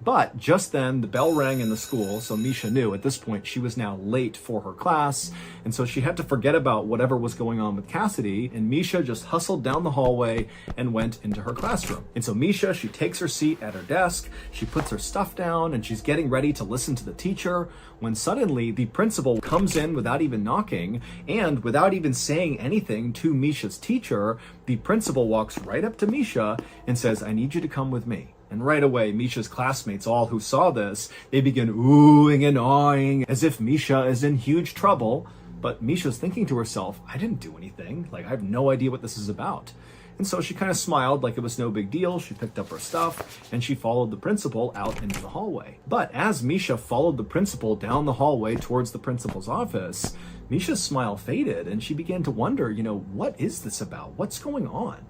But just then, the bell rang in the school, so Misha knew at this point she was now late for her class, and so she had to forget about whatever was going on with Cassidy, and Misha just hustled down the hallway and went into her classroom. And so Misha, she takes her seat at her desk, she puts her stuff down, and she's getting ready to listen to the teacher, when suddenly the principal comes in without even knocking, and without even saying anything to Misha's teacher, the principal walks right up to Misha and says, "I need you to come with me." And right away, Misha's classmates, all who saw this, they begin oohing and awing as if Misha is in huge trouble. But Misha's thinking to herself, I didn't do anything. I have no idea what this is about. And so she kind of smiled like it was no big deal. She picked up her stuff and she followed the principal out into the hallway. But as Misha followed the principal down the hallway towards the principal's office, Misha's smile faded and she began to wonder, what is this about? What's going on?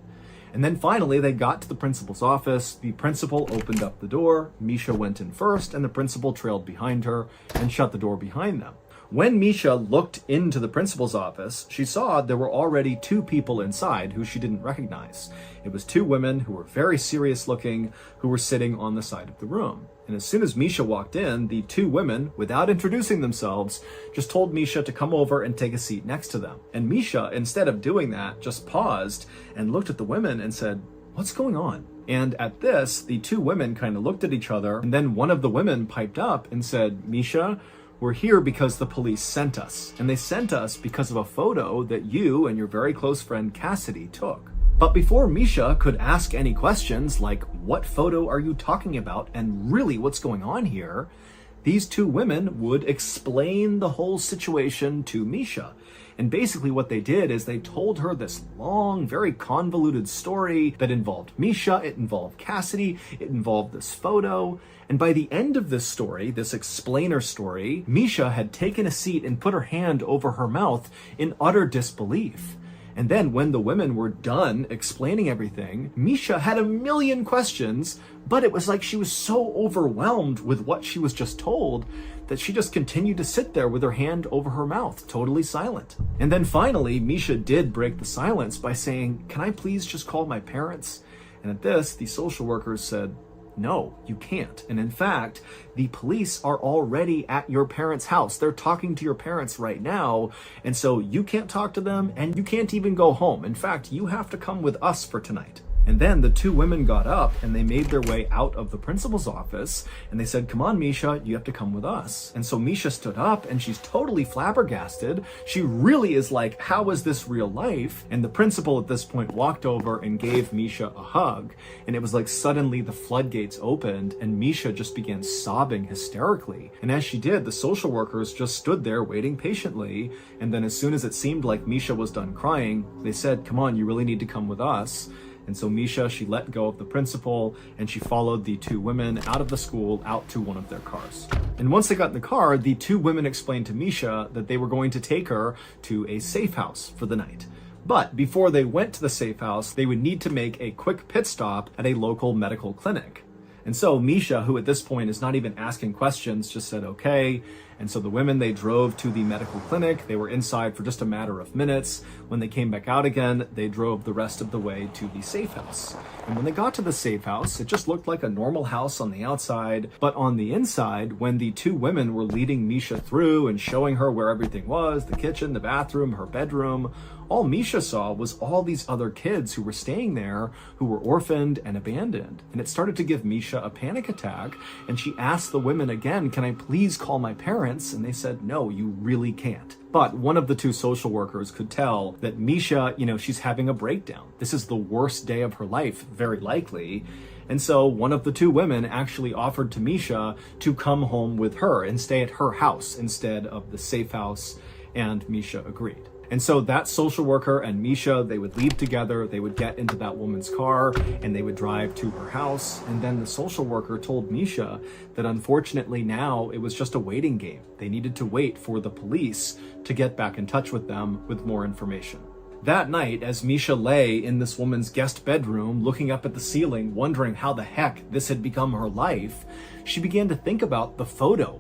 And then finally, they got to the principal's office. The principal opened up the door. Misha went in first, and the principal trailed behind her and shut the door behind them. When Misha looked into the principal's office, she saw there were already 2 people inside who she didn't recognize. It was 2 women who were very serious looking, who were sitting on the side of the room. And as soon as Misha walked in, the 2 women, without introducing themselves, just told Misha to come over and take a seat next to them. And Misha, instead of doing that, just paused and looked at the women and said, "What's going on?" And at this, the 2 women kind of looked at each other, and then one of the women piped up and said, "Misha, we're here because the police sent us. And they sent us because of a photo that you and your very close friend Cassidy took." But before Misha could ask any questions like, what photo are you talking about and really what's going on here, these 2 women would explain the whole situation to Misha. And basically what they did is they told her this long, very convoluted story that involved Misha, it involved Cassidy, it involved this photo. And by the end of this story, this explainer story, Misha had taken a seat and put her hand over her mouth in utter disbelief. And then when the women were done explaining everything, Misha had a million questions, but it was like she was so overwhelmed with what she was just told that she just continued to sit there with her hand over her mouth, totally silent. And then finally, Misha did break the silence by saying, "Can I please just call my parents?" And at this, the social workers said, "No, you can't. And in fact, the police are already at your parents' house. They're talking to your parents right now. And so you can't talk to them and you can't even go home. In fact, you have to come with us for tonight." And then the 2 women got up and they made their way out of the principal's office and they said, "Come on, Misha, you have to come with us." And so Misha stood up and she's totally flabbergasted. She really is like, how is this real life? And the principal at this point walked over and gave Misha a hug. And it was like suddenly the floodgates opened and Misha just began sobbing hysterically. And as she did, the social workers just stood there waiting patiently. And then as soon as it seemed like Misha was done crying, they said, "Come on, you really need to come with us." And so Misha, she let go of the principal and she followed the 2 women out of the school out to one of their cars. And once they got in the car, the 2 women explained to Misha that they were going to take her to a safe house for the night. But before they went to the safe house, they would need to make a quick pit stop at a local medical clinic. And so Misha, who at this point is not even asking questions, just said okay. And so the women, they drove to the medical clinic. They were inside for just a matter of minutes. When they came back out again, they drove the rest of the way to the safe house. And when they got to the safe house, it just looked like a normal house on the outside. But on the inside, when the two women were leading Misha through and showing her where everything was, the kitchen, the bathroom, her bedroom, all Misha saw was all these other kids who were staying there who were orphaned and abandoned. And it started to give Misha a panic attack. And she asked the women again, "Can I please call my parents?" And they said, "No, you really can't." But one of the two social workers could tell that Misha, she's having a breakdown. This is the worst day of her life, very likely. And so one of the two women actually offered to Misha to come home with her and stay at her house instead of the safe house. And Misha agreed. And so that social worker and Misha, they would leave together, they would get into that woman's car, and they would drive to her house. And then the social worker told Misha that unfortunately now it was just a waiting game. They needed to wait for the police to get back in touch with them with more information. That night, as Misha lay in this woman's guest bedroom, looking up at the ceiling, wondering how the heck this had become her life, she began to think about the photo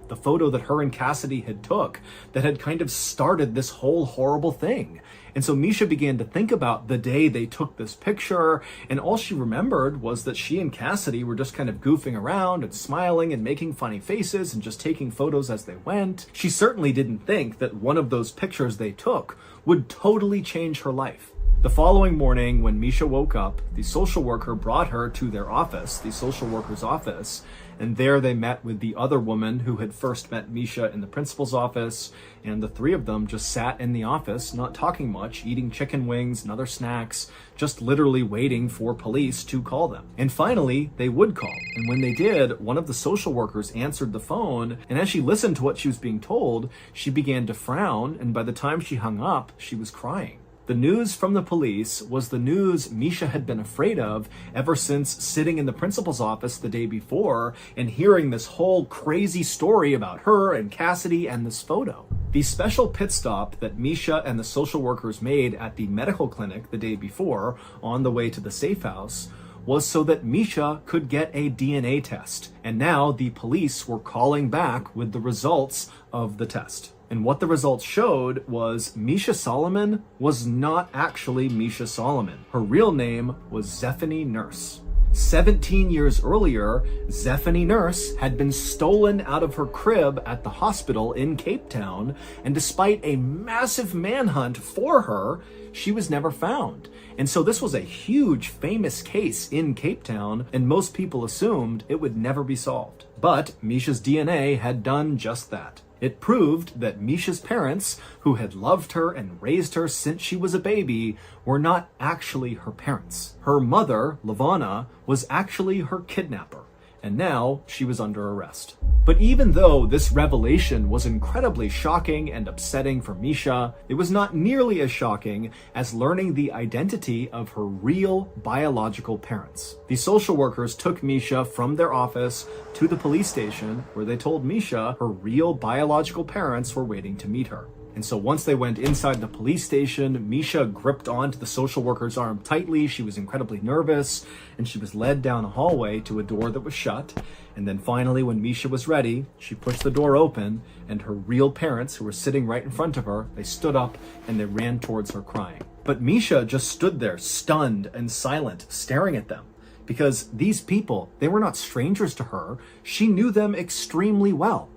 that her and Cassidy had took that had kind of started this whole horrible thing. And so Misha began to think about the day they took this picture, and all she remembered was that she and Cassidy were just kind of goofing around and smiling and making funny faces and just taking photos as they went. She certainly didn't think that one of those pictures they took would totally change her life. The following morning, when Misha woke up, the social worker brought her to their office, the social worker's office, and there they met with the other woman who had first met Misha in the principal's office, and the three of them just sat in the office, not talking much, eating chicken wings and other snacks, just literally waiting for police to call them. And finally, they would call. And when they did, one of the social workers answered the phone, and as she listened to what she was being told, she began to frown, and by the time she hung up, she was crying. The news from the police was the news Misha had been afraid of ever since sitting in the principal's office the day before and hearing this whole crazy story about her and Cassidy and this photo. The special pit stop that Misha and the social workers made at the medical clinic the day before on the way to the safe house was so that Misha could get a DNA test. And now the police were calling back with the results of the test. And what the results showed was Misha Solomon was not actually Misha Solomon. Her real name was Zephany Nurse. 17 years earlier, Zephany Nurse had been stolen out of her crib at the hospital in Cape Town, and despite a massive manhunt for her, she was never found. And so this was a huge, famous case in Cape Town, and most people assumed it would never be solved. But Misha's DNA had done just that. It proved that Misha's parents, who had loved her and raised her since she was a baby, were not actually her parents. Her mother, Lavana, was actually her kidnapper, and now she was under arrest. But even though this revelation was incredibly shocking and upsetting for Misha, it was not nearly as shocking as learning the identity of her real biological parents. The social workers took Misha from their office to the police station, where they told Misha her real biological parents were waiting to meet her. And so once they went inside the police station, Misha gripped onto the social worker's arm tightly. She was incredibly nervous, and she was led down a hallway to a door that was shut. And then finally, when Misha was ready, she pushed the door open, and her real parents, who were sitting right in front of her, they stood up and they ran towards her crying. But Misha just stood there, stunned and silent, staring at them. Because these people, they were not strangers to her. She knew them extremely well.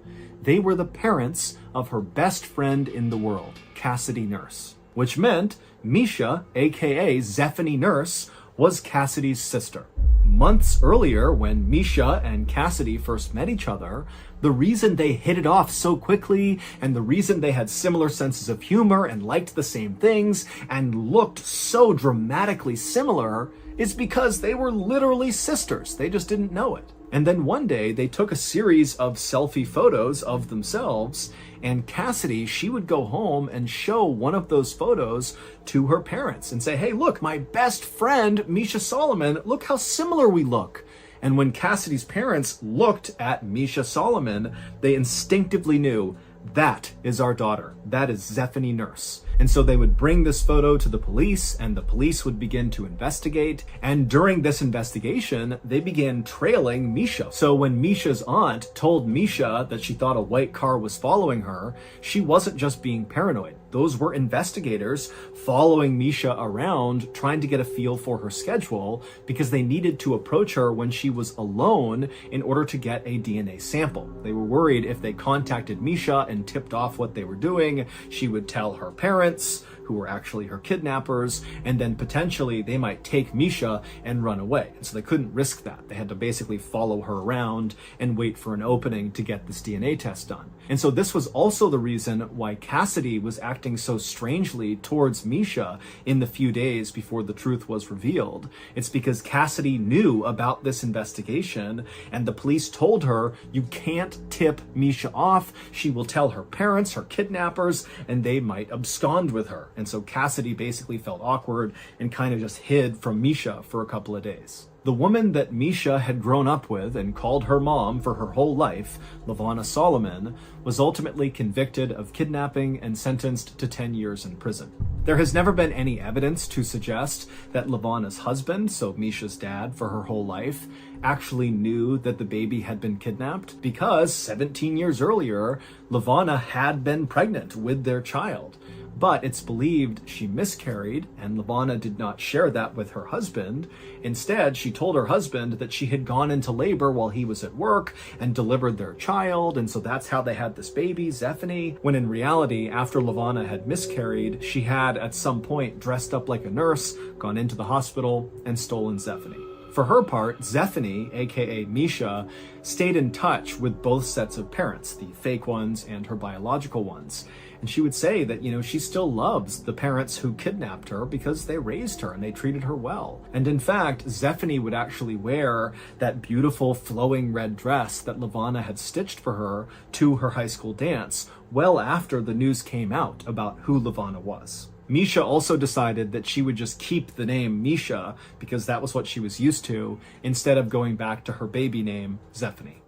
They were the parents of her best friend in the world, Cassidy Nurse, which meant Misha, aka Zephany Nurse, was Cassidy's sister. Months earlier, when Misha and Cassidy first met each other, the reason they hit it off so quickly and the reason they had similar senses of humor and liked the same things and looked so dramatically similar is because they were literally sisters. They just didn't know it. And then one day they took a series of selfie photos of themselves, and Cassidy, she would go home and show one of those photos to her parents and say, "Hey, look, my best friend, Misha Solomon, look how similar we look." And when Cassidy's parents looked at Misha Solomon, they instinctively knew, that is our daughter. That is Zephany Nurse. And so they would bring this photo to the police, and the police would begin to investigate. And during this investigation, they began trailing Misha. So when Misha's aunt told Misha that she thought a white car was following her, she wasn't just being paranoid. Those were investigators following Misha around, trying to get a feel for her schedule, because they needed to approach her when she was alone in order to get a DNA sample. They were worried if they contacted Misha and tipped off what they were doing, she would tell her parents, who were actually her kidnappers, and then potentially they might take Misha and run away. And so they couldn't risk that. They had to basically follow her around and wait for an opening to get this DNA test done. And so this was also the reason why Cassidy was acting so strangely towards Misha in the few days before the truth was revealed. It's because Cassidy knew about this investigation, and the police told her, you can't tip Misha off. She will tell her parents, her kidnappers, and they might abscond with her. And so Cassidy basically felt awkward and kind of just hid from Misha for a couple of days. The woman that Misha had grown up with and called her mom for her whole life, LaVonna Solomon, was ultimately convicted of kidnapping and sentenced to 10 years in prison. There has never been any evidence to suggest that LaVonna's husband, so Misha's dad for her whole life, actually knew that the baby had been kidnapped, because 17 years earlier, LaVonna had been pregnant with their child. But it's believed she miscarried, and LaVonna did not share that with her husband. Instead, she told her husband that she had gone into labor while he was at work and delivered their child, and so that's how they had this baby, Zephany, when in reality, after LaVonna had miscarried, she had at some point dressed up like a nurse, gone into the hospital, and stolen Zephany. For her part, Zephany, aka Misha, stayed in touch with both sets of parents, the fake ones and her biological ones. And she would say that, she still loves the parents who kidnapped her because they raised her and they treated her well. And in fact, Zephany would actually wear that beautiful flowing red dress that LaVonna had stitched for her to her high school dance, well after the news came out about who LaVonna was. Misha also decided that she would just keep the name Misha because that was what she was used to, instead of going back to her baby name, Zephany.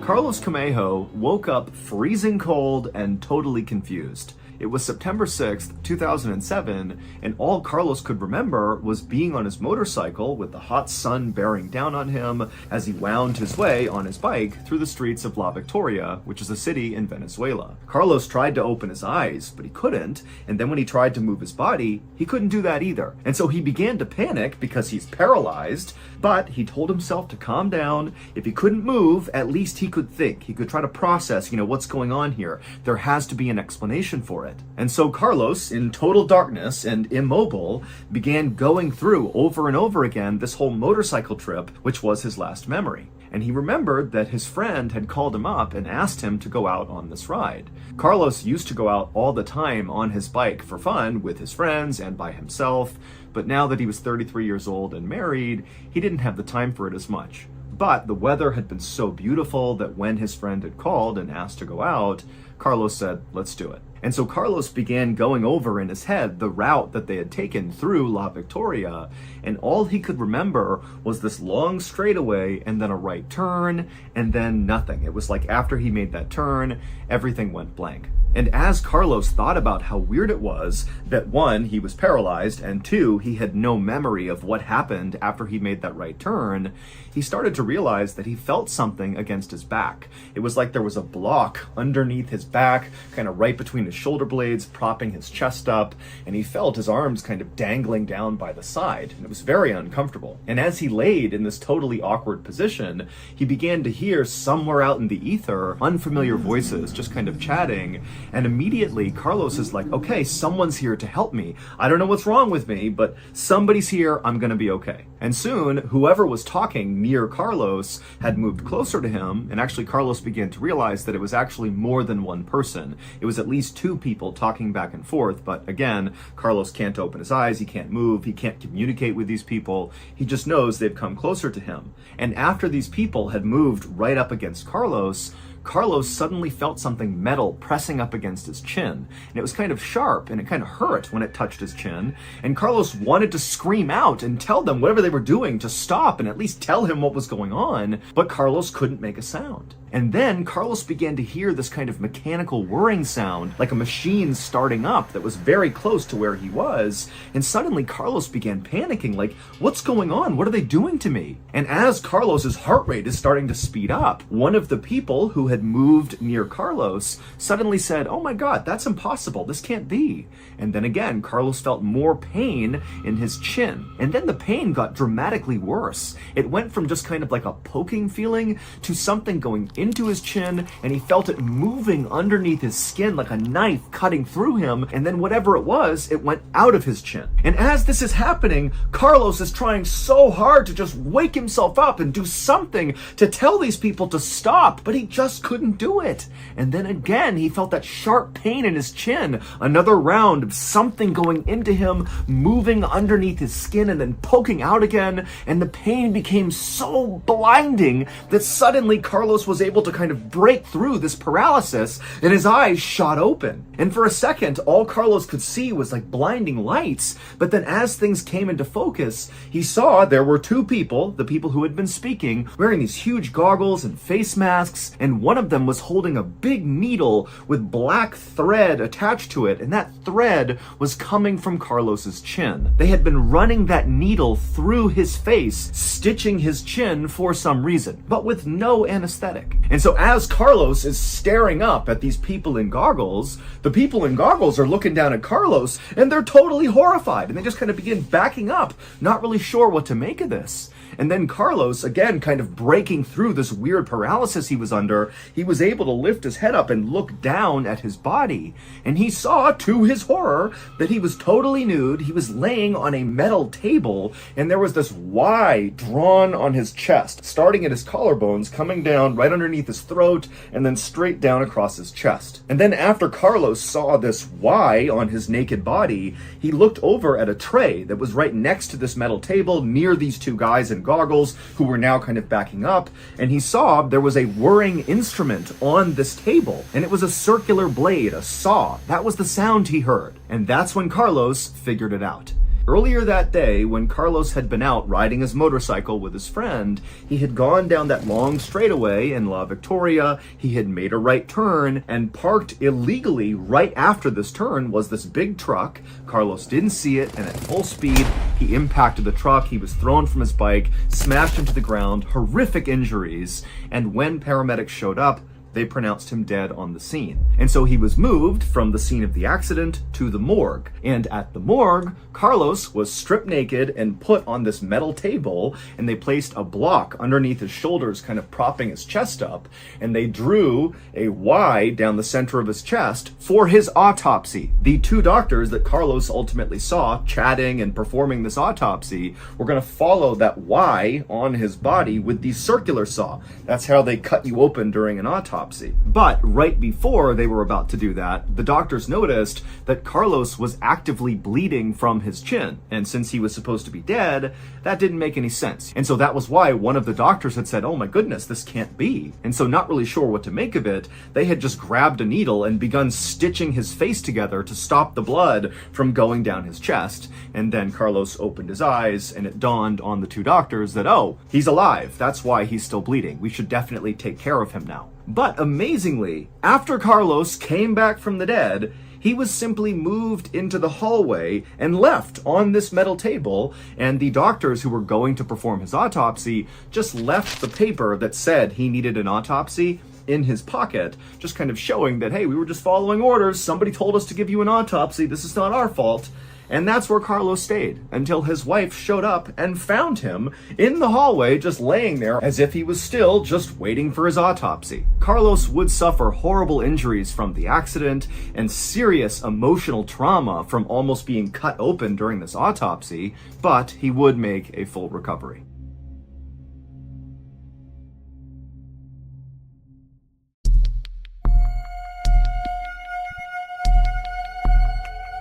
Carlos Camejo woke up freezing cold and totally confused. It was September 6th, 2007, and all Carlos could remember was being on his motorcycle with the hot sun bearing down on him as he wound his way on his bike through the streets of La Victoria, which is a city in Venezuela. Carlos tried to open his eyes, but he couldn't, and then when he tried to move his body, he couldn't do that either. And so he began to panic because he's paralyzed, but he told himself to calm down. If he couldn't move, at least he could think. He could try to process, what's going on here. There has to be an explanation for it. And so Carlos, in total darkness and immobile, began going through over and over again this whole motorcycle trip, which was his last memory. And he remembered that his friend had called him up and asked him to go out on this ride. Carlos used to go out all the time on his bike for fun with his friends and by himself, but now that he was 33 years old and married, he didn't have the time for it as much. But the weather had been so beautiful that when his friend had called and asked to go out, Carlos said, let's do it. And so Carlos began going over in his head the route that they had taken through La Victoria, and all he could remember was this long straightaway and then a right turn and then nothing. It was like after he made that turn, everything went blank. And as Carlos thought about how weird it was that one, he was paralyzed, and two, he had no memory of what happened after he made that right turn, he started to realize that he felt something against his back. It was like there was a block underneath his back, kind of right between his shoulder blades, propping his chest up, and he felt his arms kind of dangling down by the side, and it was very uncomfortable. And as he laid in this totally awkward position, he began to hear somewhere out in the ether unfamiliar voices just kind of chatting. And immediately Carlos is like, okay, someone's here to help me. I don't know what's wrong with me, but somebody's here. I'm going to be okay. And soon, whoever was talking near Carlos had moved closer to him. And actually, Carlos began to realize that it was actually more than one person. It was at least two people talking back and forth. But again, Carlos can't open his eyes. He can't move. He can't communicate with these people. He just knows they've come closer to him. And after these people had moved right up against Carlos, Carlos suddenly felt something metal pressing up against his chin. And it was kind of sharp, and it kind of hurt when it touched his chin. And Carlos wanted to scream out and tell them whatever they were doing to stop and at least tell him what was going on, but Carlos couldn't make a sound. And then Carlos began to hear this kind of mechanical whirring sound, like a machine starting up that was very close to where he was. And suddenly Carlos began panicking, like, what's going on? What are they doing to me? And as Carlos's heart rate is starting to speed up, one of the people who had moved near Carlos suddenly said, oh my God, that's impossible. This can't be. And then again, Carlos felt more pain in his chin. And then the pain got dramatically worse. It went from just kind of like a poking feeling to something going into his chin, and he felt it moving underneath his skin like a knife cutting through him, and then whatever it was, it went out of his chin. And as this is happening, Carlos is trying so hard to just wake himself up and do something to tell these people to stop, but he just couldn't do it. And then again, he felt that sharp pain in his chin, another round of something going into him, moving underneath his skin and then poking out again, and the pain became so blinding that suddenly Carlos was able to kind of break through this paralysis, and his eyes shot open. And for a second, all Carlos could see was like blinding lights, but then as things came into focus, he saw there were two people, the people who had been speaking, wearing these huge goggles and face masks, and one of them was holding a big needle with black thread attached to it, and that thread was coming from Carlos's chin. They had been running that needle through his face, stitching his chin for some reason, but with no anesthetic. And so as Carlos is staring up at these people in goggles, the people in goggles are looking down at Carlos, and they're totally horrified, and they just kind of begin backing up, not really sure what to make of this. And then Carlos, again, kind of breaking through this weird paralysis he was under, he was able to lift his head up and look down at his body. And he saw, to his horror, that he was totally nude. He was laying on a metal table, and there was this Y drawn on his chest, starting at his collarbones, coming down right underneath his throat, and then straight down across his chest. And then after Carlos saw this Y on his naked body, he looked over at a tray that was right next to this metal table near these two guys in goggles who were now kind of backing up, and he saw there was a whirring instrument on this table, and it was a circular blade, a saw. That was the sound he heard, and that's when Carlos figured it out. Earlier that day, when Carlos had been out riding his motorcycle with his friend, he had gone down that long straightaway in La Victoria, he had made a right turn, and parked illegally right after this turn was this big truck. Carlos didn't see it, and at full speed, he impacted the truck, he was thrown from his bike, smashed into the ground, horrific injuries, and when paramedics showed up, they pronounced him dead on the scene. And so he was moved from the scene of the accident to the morgue. And at the morgue, Carlos was stripped naked and put on this metal table, and they placed a block underneath his shoulders, kind of propping his chest up, and they drew a Y down the center of his chest for his autopsy. The two doctors that Carlos ultimately saw chatting and performing this autopsy were going to follow that Y on his body with the circular saw. That's how they cut you open during an autopsy. But right before they were about to do that, the doctors noticed that Carlos was actively bleeding from his chin. And since he was supposed to be dead, that didn't make any sense. And so that was why one of the doctors had said, oh my goodness, this can't be. And so not really sure what to make of it, they had just grabbed a needle and begun stitching his face together to stop the blood from going down his chest. And then Carlos opened his eyes, and it dawned on the two doctors that, oh, he's alive. That's why he's still bleeding. We should definitely take care of him now. But amazingly, after Carlos came back from the dead, he was simply moved into the hallway and left on this metal table, and the doctors who were going to perform his autopsy just left the paper that said he needed an autopsy in his pocket, just kind of showing that, hey, we were just following orders. Somebody told us to give you an autopsy. This is not our fault. And that's where Carlos stayed until his wife showed up and found him in the hallway, just laying there as if he was still just waiting for his autopsy. Carlos would suffer horrible injuries from the accident and serious emotional trauma from almost being cut open during this autopsy, but he would make a full recovery.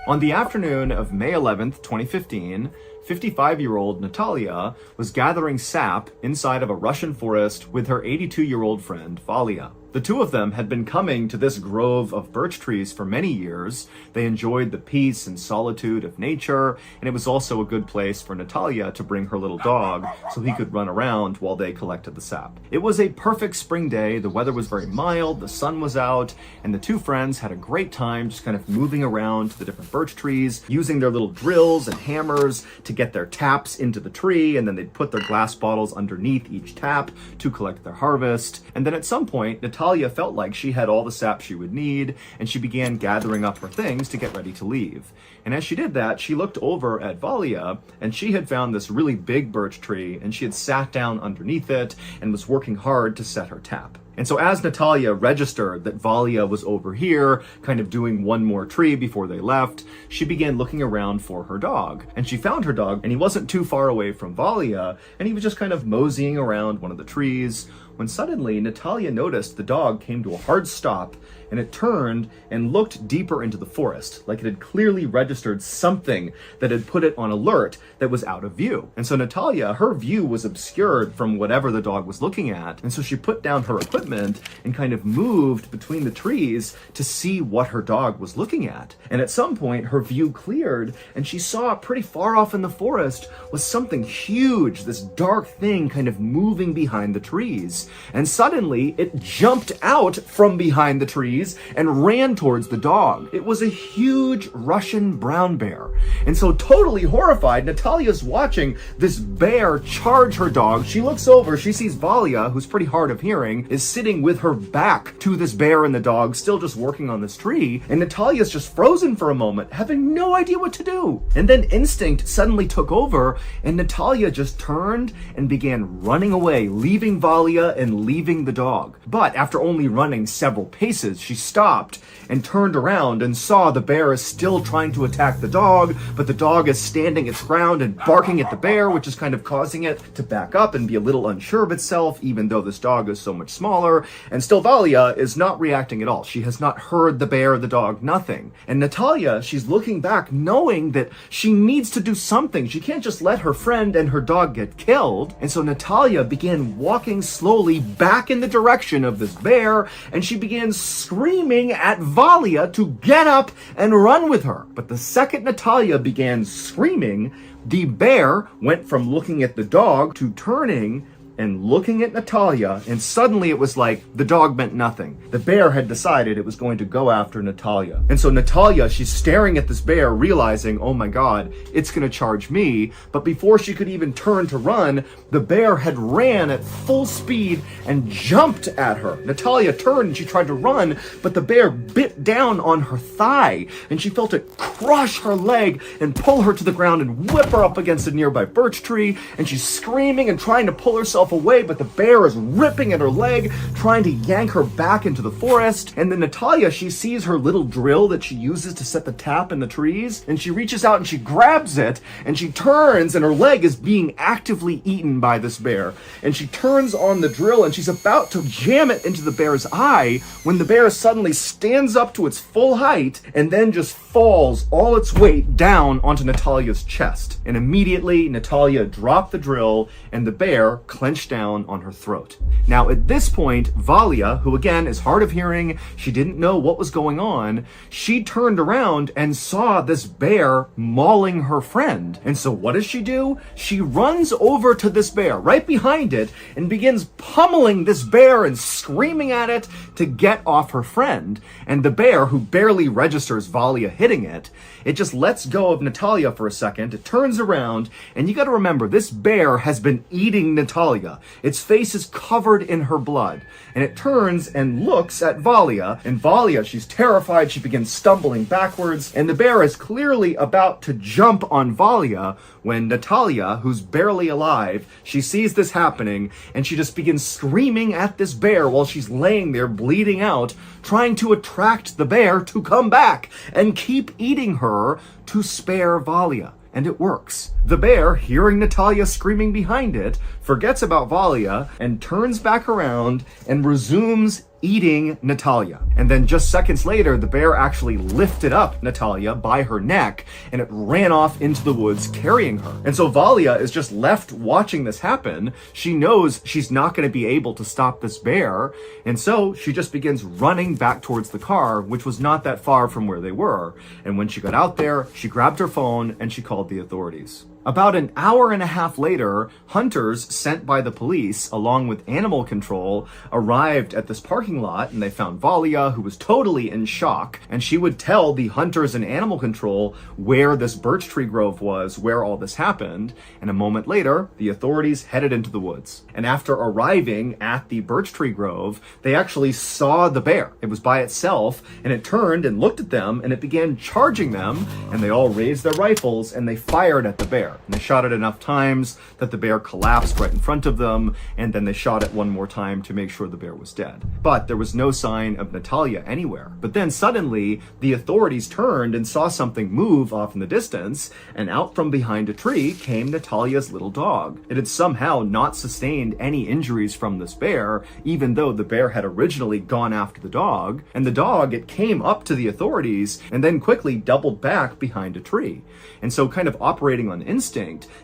On the afternoon of May 11th, 2015, 55-year-old Natalia was gathering sap inside of a Russian forest with her 82-year-old friend, Valia. The two of them had been coming to this grove of birch trees for many years. They enjoyed the peace and solitude of nature, and it was also a good place for Natalia to bring her little dog so he could run around while they collected the sap. It was a perfect spring day. The weather was very mild, the sun was out, and the two friends had a great time just kind of moving around to the different birch trees, using their little drills and hammers to get their taps into the tree, and then they'd put their glass bottles underneath each tap to collect their harvest. And then at some point, Natalia felt like she had all the sap she would need, and she began gathering up her things to get ready to leave. And as she did that, she looked over at Valia, and she had found this really big birch tree, and she had sat down underneath it and was working hard to set her tap. And so as Natalia registered that Valia was over here, kind of doing one more tree before they left, she began looking around for her dog. And she found her dog, and he wasn't too far away from Valia, and he was just kind of moseying around one of the trees, when suddenly Natalia noticed the dog came to a hard stop, and it turned and looked deeper into the forest, like it had clearly registered something that had put it on alert that was out of view. And so Natalia, her view was obscured from whatever the dog was looking at, and so she put down her equipment and kind of moved between the trees to see what her dog was looking at. And at some point, her view cleared, and she saw pretty far off in the forest was something huge, this dark thing kind of moving behind the trees. And suddenly, it jumped out from behind the trees and ran towards the dog. It was a huge Russian brown bear. And so totally horrified, Natalia's watching this bear charge her dog. She looks over, she sees Valia, who's pretty hard of hearing, is sitting with her back to this bear and the dog, still just working on this tree. And Natalia's just frozen for a moment, having no idea what to do. And then instinct suddenly took over, and Natalia just turned and began running away, leaving Valia and leaving the dog. But after only running several paces, she stopped and turned around and saw the bear is still trying to attack the dog, but the dog is standing its ground and barking at the bear, which is kind of causing it to back up and be a little unsure of itself, even though this dog is so much smaller. And still Valia is not reacting at all. She has not heard the bear, the dog, nothing. And Natalia, she's looking back knowing that she needs to do something. She can't just let her friend and her dog get killed. And so Natalia began walking slowly back in the direction of this bear, and she began screaming at Valia to get up and run with her. But the second Natalia began screaming, the bear went from looking at the dog to turning and looking at Natalia, and suddenly it was like the dog meant nothing. The bear had decided it was going to go after Natalia. And so Natalia, she's staring at this bear, realizing, oh my God, it's gonna charge me. But before she could even turn to run, the bear had ran at full speed and jumped at her. Natalia turned and she tried to run, but the bear bit down on her thigh, and she felt it crush her leg and pull her to the ground and whip her up against a nearby birch tree, and she's screaming and trying to pull herself away, but the bear is ripping at her leg, trying to yank her back into the forest. And then Natalia, she sees her little drill that she uses to set the tap in the trees, and she reaches out and she grabs it, and she turns, and her leg is being actively eaten by this bear. And she turns on the drill, and she's about to jam it into the bear's eye when the bear suddenly stands up to its full height and then just falls all its weight down onto Natalia's chest. And immediately Natalia dropped the drill, and the bear clenched down on her throat. Now at this point, Valia, who again is hard of hearing, she didn't know what was going on, she turned around and saw this bear mauling her friend. And so what does she do? She runs over to this bear right behind it and begins pummeling this bear and screaming at it to get off her friend. And the bear, who barely registers Valia hitting it, it just lets go of Natalia for a second. It turns around, and you got to remember, this bear has been eating Natalia. Its face is covered in her blood, and it turns and looks at Valia, and Valia, she's terrified. She begins stumbling backwards, and the bear is clearly about to jump on Valia when Natalia, who's barely alive, she sees this happening, and she just begins screaming at this bear while she's laying there bleeding out, trying to attract the bear to come back and keep eating her to spare Valia. And it works. The bear, hearing Natalia screaming behind it, forgets about Valia and turns back around and resumes eating Natalia. And then just seconds later, the bear actually lifted up Natalia by her neck and it ran off into the woods carrying her. And so Valia is just left watching this happen. She knows she's not going to be able to stop this bear. And so she just begins running back towards the car, which was not that far from where they were. And when she got out there, she grabbed her phone and she called the authorities. About an hour and a half later, hunters sent by the police, along with animal control, arrived at this parking lot and they found Valia, who was totally in shock, and she would tell the hunters and animal control where this birch tree grove was, where all this happened, and a moment later, the authorities headed into the woods. And after arriving at the birch tree grove, they actually saw the bear. It was by itself, and it turned and looked at them, and it began charging them, and they all raised their rifles, and they fired at the bear. And they shot it enough times that the bear collapsed right in front of them, and then they shot it one more time to make sure the bear was dead. But there was no sign of Natalia anywhere. But then suddenly, the authorities turned and saw something move off in the distance, and out from behind a tree came Natalia's little dog. It had somehow not sustained any injuries from this bear, even though the bear had originally gone after the dog. And the dog, it came up to the authorities and then quickly doubled back behind a tree. And so kind of operating on instinct,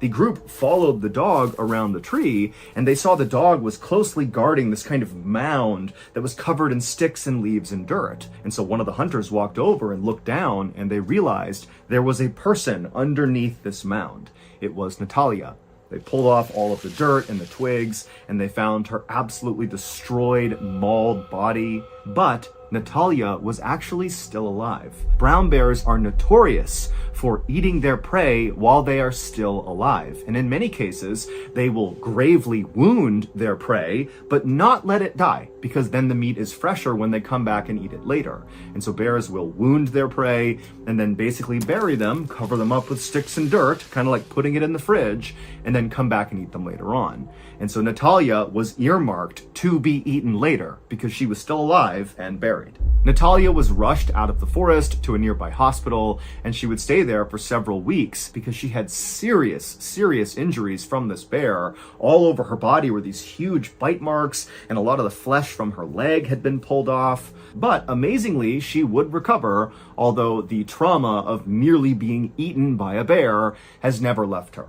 the group followed the dog around the tree, and they saw the dog was closely guarding this kind of mound that was covered in sticks and leaves and dirt. And so one of the hunters walked over and looked down, and they realized there was a person underneath this mound. It was Natalia. They pulled off all of the dirt and the twigs, and they found her absolutely destroyed, mauled body. But Natalia was actually still alive. Brown bears are notorious for eating their prey while they are still alive. And in many cases, they will gravely wound their prey, but not let it die, because then the meat is fresher when they come back and eat it later. And so bears will wound their prey and then basically bury them, cover them up with sticks and dirt, kind of like putting it in the fridge, and then come back and eat them later on. And so Natalia was earmarked to be eaten later because she was still alive and buried. Natalia was rushed out of the forest to a nearby hospital, and she would stay there for several weeks because she had serious injuries from this bear. All over her body were these huge bite marks, and a lot of the flesh from her leg had been pulled off. But amazingly, she would recover, although the trauma of nearly being eaten by a bear has never left her.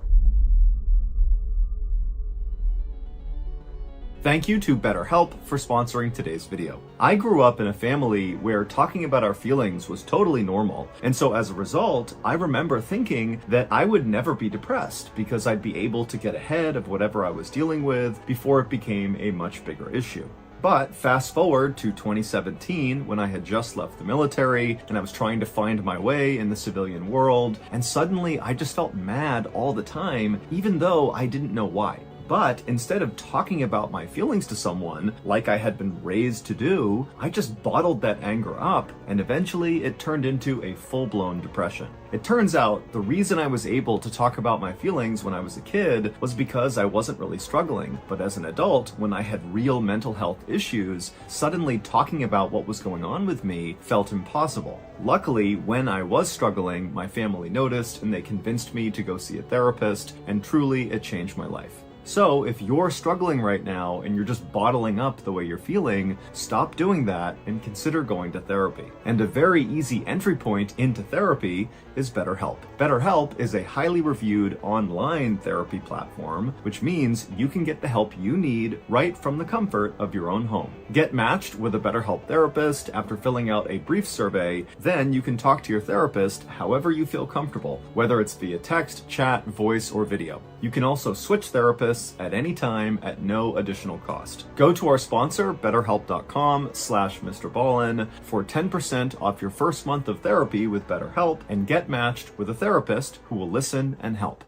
Thank you to BetterHelp for sponsoring today's video. I grew up in a family where talking about our feelings was totally normal, and so as a result, I remember thinking that I would never be depressed because I'd be able to get ahead of whatever I was dealing with before it became a much bigger issue. But fast forward to 2017, when I had just left the military and I was trying to find my way in the civilian world, and suddenly I just felt mad all the time, even though I didn't know why. But instead of talking about my feelings to someone, like I had been raised to do, I just bottled that anger up, and eventually it turned into a full-blown depression. It turns out the reason I was able to talk about my feelings when I was a kid was because I wasn't really struggling. But as an adult, when I had real mental health issues, suddenly talking about what was going on with me felt impossible. Luckily, when I was struggling, my family noticed and they convinced me to go see a therapist, and truly it changed my life. So if you're struggling right now and you're just bottling up the way you're feeling, stop doing that and consider going to therapy. And a very easy entry point into therapy is BetterHelp. BetterHelp is a highly reviewed online therapy platform, which means you can get the help you need right from the comfort of your own home. Get matched with a BetterHelp therapist after filling out a brief survey, then you can talk to your therapist however you feel comfortable, whether it's via text, chat, voice, or video. You can also switch therapists at any time at no additional cost. Go to our sponsor, betterhelp.com/MrBallen for 10% off your first month of therapy with BetterHelp, and get matched with a therapist who will listen and help.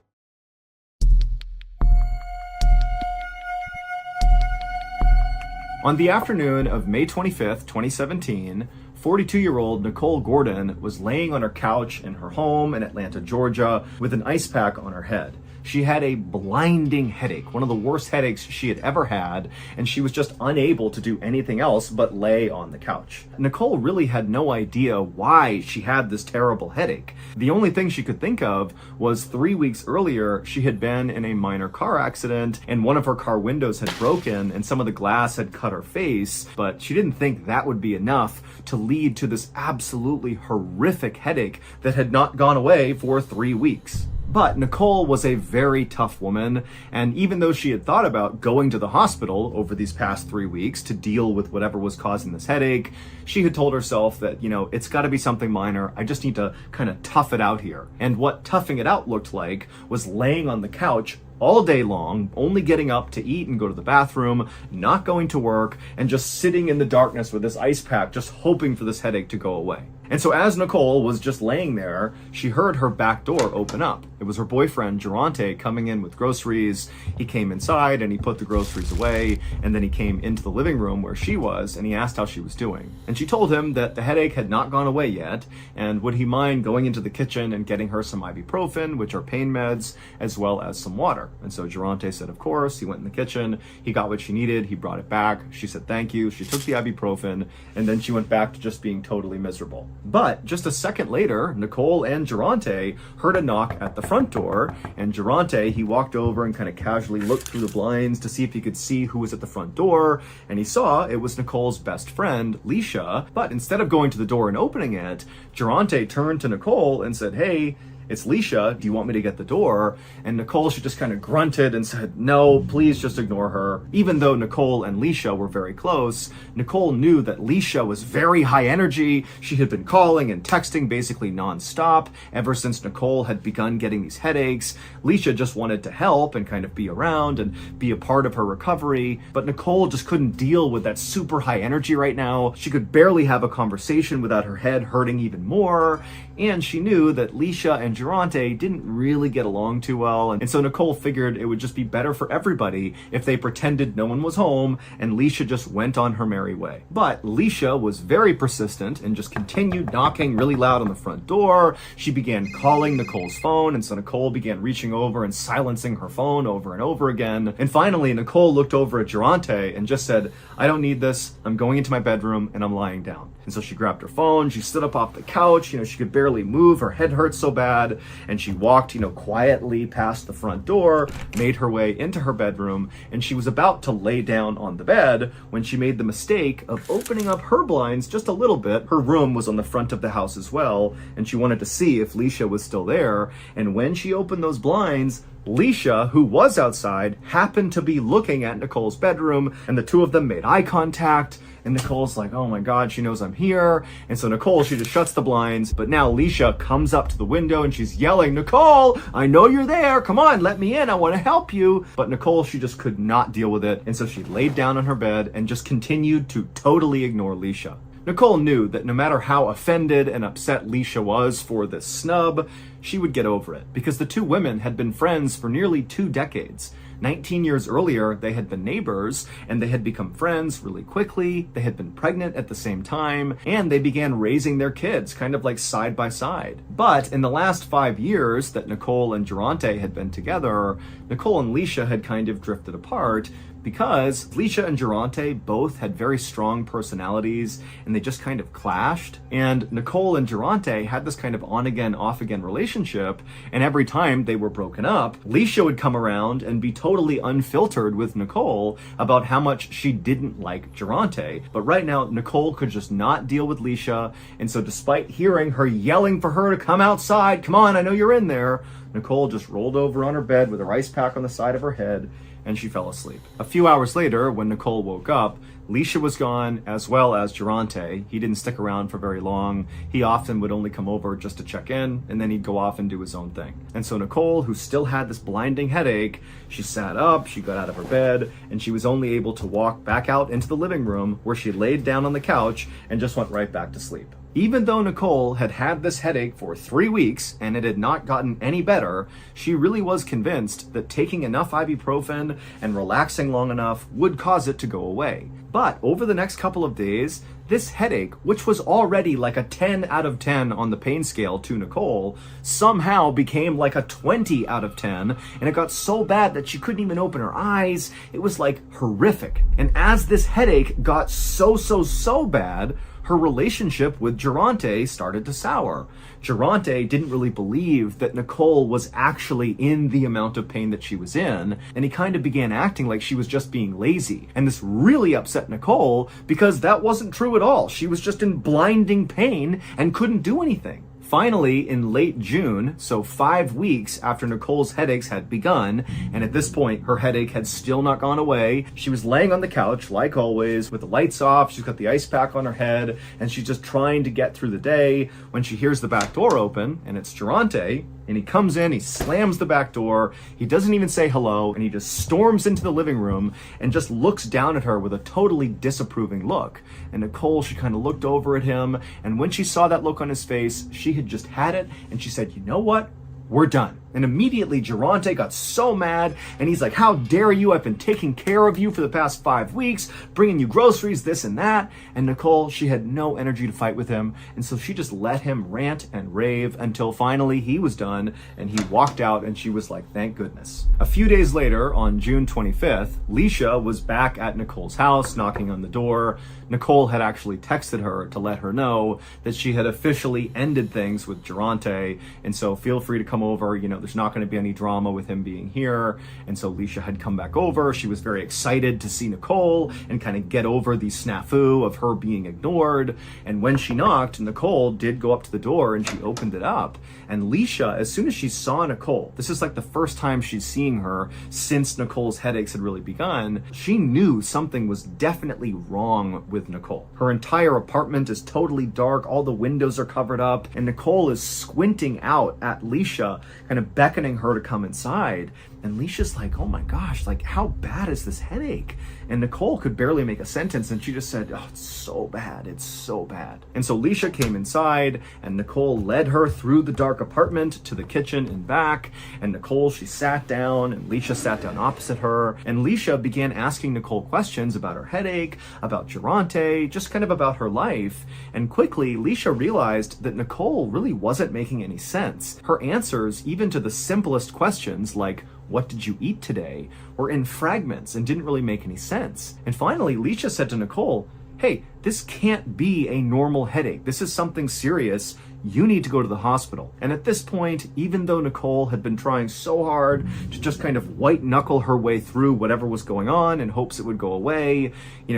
On the afternoon of May 25th, 2017, 42-year-old Nicole Gordon was laying on her couch in her home in Atlanta, Georgia, with an ice pack on her head. She had a blinding headache, one of the worst headaches she had ever had, and she was just unable to do anything else but lay on the couch. Nicole really had no idea why she had this terrible headache. The only thing she could think of was 3 weeks earlier, she had been in a minor car accident and one of her car windows had broken and some of the glass had cut her face, but she didn't think that would be enough to lead to this absolutely horrific headache that had not gone away for 3 weeks. But Nicole was a very tough woman, and even though she had thought about going to the hospital over these past 3 weeks to deal with whatever was causing this headache, she had told herself that, it's got to be something minor. I just need to kind of tough it out here. And what toughing it out looked like was laying on the couch all day long, only getting up to eat and go to the bathroom, not going to work, and just sitting in the darkness with this ice pack, just hoping for this headache to go away. And so as Nicole was just laying there, she heard her back door open up. It was her boyfriend, Durante, coming in with groceries. He came inside and he put the groceries away, and then he came into the living room where she was, and he asked how she was doing. And she told him that the headache had not gone away yet, and would he mind going into the kitchen and getting her some ibuprofen, which are pain meds, as well as some water. And so Durante said, of course. He went in the kitchen, he got what she needed, he brought it back. She said thank you, she took the ibuprofen, and then she went back to just being totally miserable. But just a second later, Nicole and Durante heard a knock at the front door, and Durante, he walked over and kind of casually looked through the blinds to see if he could see who was at the front door, and he saw it was Nicole's best friend, Leisha. But instead of going to the door and opening it, Durante turned to Nicole and said, hey, it's Leisha, do you want me to get the door? And Nicole, she just kind of grunted and said, no, please just ignore her. Even though Nicole and Leisha were very close, Nicole knew that Leisha was very high energy. She had been calling and texting basically nonstop ever since Nicole had begun getting these headaches. Leisha just wanted to help and kind of be around and be a part of her recovery. But Nicole just couldn't deal with that super high energy right now. She could barely have a conversation without her head hurting even more. And she knew that Leisha and Durante didn't really get along too well, and so Nicole figured it would just be better for everybody if they pretended no one was home and Leisha just went on her merry way. But Leisha was very persistent and just continued knocking really loud on the front door. She began calling Nicole's phone, and so Nicole began reaching over and silencing her phone over and over again. And finally, Nicole looked over at Durante and just said, I don't need this. I'm going into my bedroom and I'm lying down. And so she grabbed her phone, she stood up off the couch, she could barely move, her head hurt so bad, and she walked, quietly past the front door, made her way into her bedroom, and she was about to lay down on the bed when she made the mistake of opening up her blinds just a little bit. Her room was on the front of the house as well, and she wanted to see if Leisha was still there, and when she opened those blinds, Leisha, who was outside, happened to be looking at Nicole's bedroom, and the two of them made eye contact. And Nicole's like, oh my God, she knows I'm here. And so Nicole, she just shuts the blinds. But now Leisha comes up to the window and she's yelling, Nicole, I know you're there. Come on, let me in. I want to help you. But Nicole, she just could not deal with it. And so she laid down on her bed and just continued to totally ignore Leisha. Nicole knew that no matter how offended and upset Leisha was for this snub, she would get over it, because the two women had been friends for nearly 2 decades. 19 years earlier, they had been neighbors, and they had become friends really quickly. They had been pregnant at the same time, and they began raising their kids kind of like side by side. But in the last 5 years that Nicole and Durante had been together, Nicole and Leisha had kind of drifted apart, because Leisha and Durante both had very strong personalities and they just kind of clashed. And Nicole and Durante had this kind of on-again, off-again relationship, and every time they were broken up, Leisha would come around and be totally unfiltered with Nicole about how much she didn't like Durante. But right now, Nicole could just not deal with Leisha, and so despite hearing her yelling for her to come outside, come on, I know you're in there, Nicole just rolled over on her bed with her ice pack on the side of her head, and she fell asleep. A few hours later, when Nicole woke up, Leisha was gone, as well as Durante. He didn't stick around for very long. He often would only come over just to check in, and then he'd go off and do his own thing. And so Nicole, who still had this blinding headache, she sat up, she got out of her bed, and she was only able to walk back out into the living room, where she laid down on the couch and just went right back to sleep. Even though Nicole had had this headache for 3 weeks and it had not gotten any better, she really was convinced that taking enough ibuprofen and relaxing long enough would cause it to go away. But over the next couple of days, this headache, which was already like a 10 out of 10 on the pain scale to Nicole, somehow became like a 20 out of 10, and it got so bad that she couldn't even open her eyes. It was like horrific. And as this headache got so bad, her relationship with Geronte started to sour. Geronte didn't really believe that Nicole was actually in the amount of pain that she was in, and he kind of began acting like she was just being lazy. And this really upset Nicole because that wasn't true at all. She was just in blinding pain and couldn't do anything. Finally, in late June, so 5 weeks after Nicole's headaches had begun, and at this point, her headache had still not gone away, she was laying on the couch, like always, with the lights off, she's got the ice pack on her head, and she's just trying to get through the day when she hears the back door open, and it's Geronte, and he comes in, he slams the back door, he doesn't even say hello, and he just storms into the living room and just looks down at her with a totally disapproving look. And Nicole, she kind of looked over at him, and when she saw that look on his face, she had just had it, and she said, "You know what? We're done." And immediately Geronte got so mad, and he's like, "How dare you? I've been taking care of you for the past 5 weeks, bringing you groceries, this and that." And Nicole, she had no energy to fight with him, and so she just let him rant and rave until finally he was done, and he walked out, and she was like, thank goodness. A few days later, on June 25th, Leisha was back at Nicole's house, knocking on the door. Nicole had actually texted her to let her know that she had officially ended things with Geronte, and so feel free to come over, there's not going to be any drama with him being here. And so Leisha had come back over. She was very excited to see Nicole and kind of get over the snafu of her being ignored. And when she knocked, Nicole did go up to the door and she opened it up. And Leisha, as soon as she saw Nicole, this is like the first time she's seeing her since Nicole's headaches had really begun, she knew something was definitely wrong with Nicole. Her entire apartment is totally dark, all the windows are covered up, and Nicole is squinting out at Leisha, kind of beckoning her to come inside. And Leisha's like, "Oh my gosh, like how bad is this headache?" And Nicole could barely make a sentence, and she just said, "Oh, it's so bad, it's so bad." And so Leisha came inside, and Nicole led her through the dark apartment to the kitchen and back. And Nicole, she sat down, and Leisha sat down opposite her. And Leisha began asking Nicole questions about her headache, about Geronte, just kind of about her life. And quickly, Leisha realized that Nicole really wasn't making any sense. Her answers, even to the simplest questions like, "What did you eat today?" were in fragments and didn't really make any sense. And finally, Leisha said to Nicole, "Hey, this can't be a normal headache. This is something serious. You need to go to the hospital." And at this point, even though Nicole had been trying so hard to just kind of white knuckle her way through whatever was going on in hopes it would go away,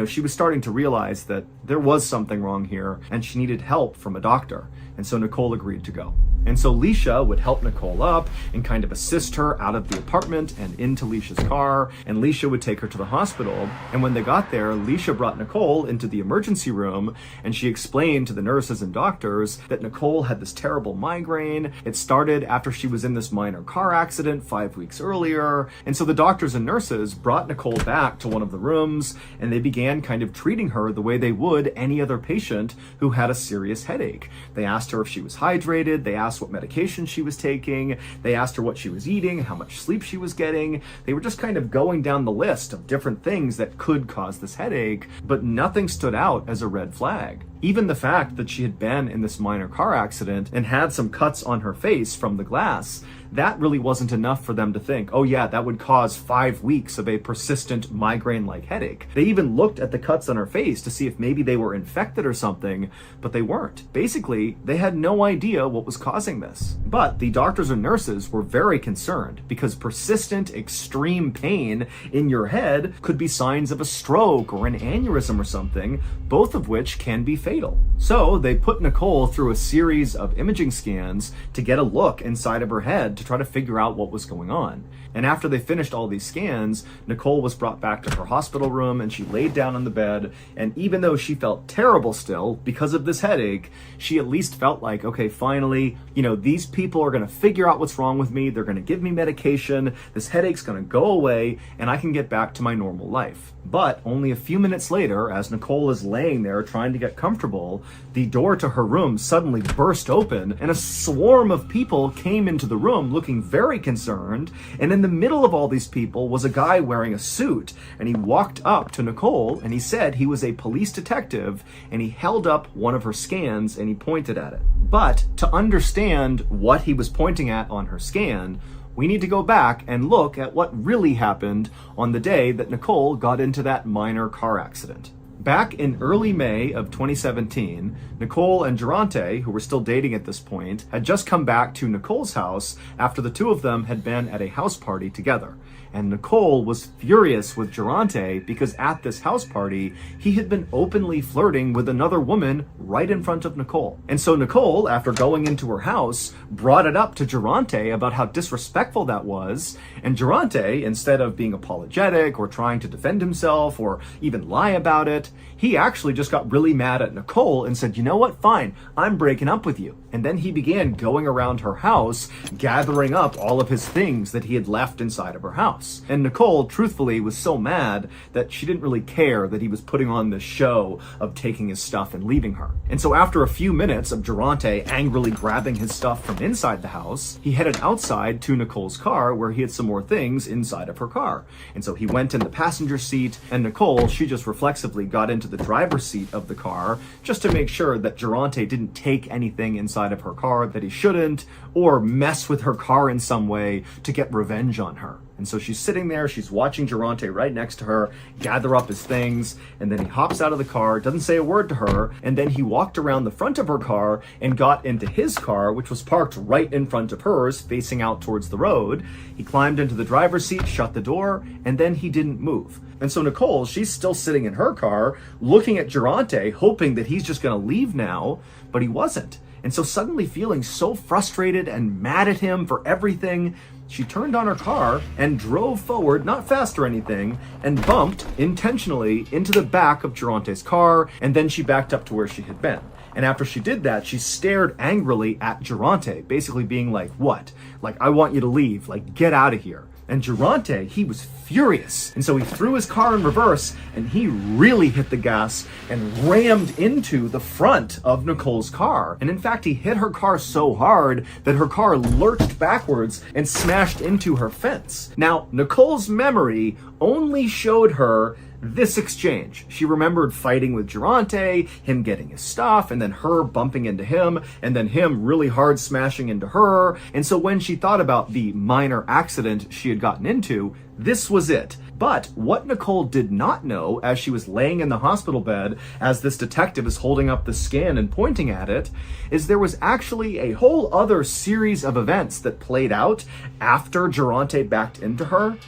she was starting to realize that there was something wrong here and she needed help from a doctor. And so Nicole agreed to go. And so Leisha would help Nicole up and kind of assist her out of the apartment and into Leisha's car, and Leisha would take her to the hospital. And when they got there, Leisha brought Nicole into the emergency room, and she explained to the nurses and doctors that Nicole had this terrible migraine. It started after she was in this minor car accident 5 weeks earlier. And so the doctors and nurses brought Nicole back to one of the rooms, and they began kind of treating her the way they would any other patient who had a serious headache. They asked her if she was hydrated, they asked what medication she was taking, they asked her what she was eating, how much sleep she was getting. They were just kind of going down the list of different things that could cause this headache, but nothing stood out as a red flag. Even the fact that she had been in this minor car accident and had some cuts on her face from the glass, that really wasn't enough for them to think, oh yeah, that would cause 5 weeks of a persistent migraine-like headache. They even looked at the cuts on her face to see if maybe they were infected or something, but they weren't. Basically, they had no idea what was causing this. But the doctors and nurses were very concerned because persistent, extreme pain in your head could be signs of a stroke or an aneurysm or something, both of which can be fatal. So they put Nicole through a series of imaging scans to get a look inside of her head to try to figure out what was going on. And after they finished all these scans, Nicole was brought back to her hospital room and she laid down on the bed. And even though she felt terrible still because of this headache, she at least felt like, okay, finally, these people are going to figure out what's wrong with me. They're going to give me medication. This headache's going to go away and I can get back to my normal life. But only a few minutes later, as Nicole is laying there trying to get comfortable, the door to her room suddenly burst open and a swarm of people came into the room looking very concerned. And in the middle of all these people was a guy wearing a suit, and he walked up to Nicole and he said he was a police detective, and he held up one of her scans and he pointed at it. But to understand what he was pointing at on her scan, we need to go back and look at what really happened on the day that Nicole got into that minor car accident. Back in early May of 2017, Nicole and Durante, who were still dating at this point, had just come back to Nicole's house after the two of them had been at a house party together. And Nicole was furious with Durante because at this house party, he had been openly flirting with another woman right in front of Nicole. And so Nicole, after going into her house, brought it up to Durante about how disrespectful that was. And Durante, instead of being apologetic or trying to defend himself or even lie about it, he actually just got really mad at Nicole and said, you know what, fine, I'm breaking up with you. And then he began going around her house, gathering up all of his things that he had left inside of her house. And Nicole, truthfully, was so mad that she didn't really care that he was putting on this show of taking his stuff and leaving her. And so after a few minutes of Durante angrily grabbing his stuff from inside the house, he headed outside to Nicole's car where he had some more things inside of her car. And so he went in the passenger seat, and Nicole, she just reflexively got into the driver's seat of the car just to make sure that Durante didn't take anything inside of her car that he shouldn't, or mess with her car in some way to get revenge on her. And so she's sitting there, she's watching Durante right next to her gather up his things, and then he hops out of the car, doesn't say a word to her, and then he walked around the front of her car and got into his car, which was parked right in front of hers, facing out towards the road. He climbed into the driver's seat, shut the door, and then he didn't move. And so Nicole, she's still sitting in her car, looking at Durante, hoping that he's just gonna leave now, but he wasn't. And so suddenly feeling so frustrated and mad at him for everything, she turned on her car and drove forward, not fast or anything, and bumped intentionally into the back of Durante's car, and then she backed up to where she had been. And after she did that, she stared angrily at Durante, basically being like, what? Like, I want you to leave, like, get out of here. And Durante, he was furious. And so he threw his car in reverse and he really hit the gas and rammed into the front of Nicole's car. And in fact, he hit her car so hard that her car lurched backwards and smashed into her fence. Now, Nicole's memory only showed her this exchange. She remembered fighting with Durante, him getting his stuff, and then her bumping into him, and then him really hard smashing into her. And so when she thought about the minor accident she had gotten into, this was it. But what Nicole did not know as she was laying in the hospital bed, as this detective is holding up the scan and pointing at it, is there was actually a whole other series of events that played out after Durante backed into her.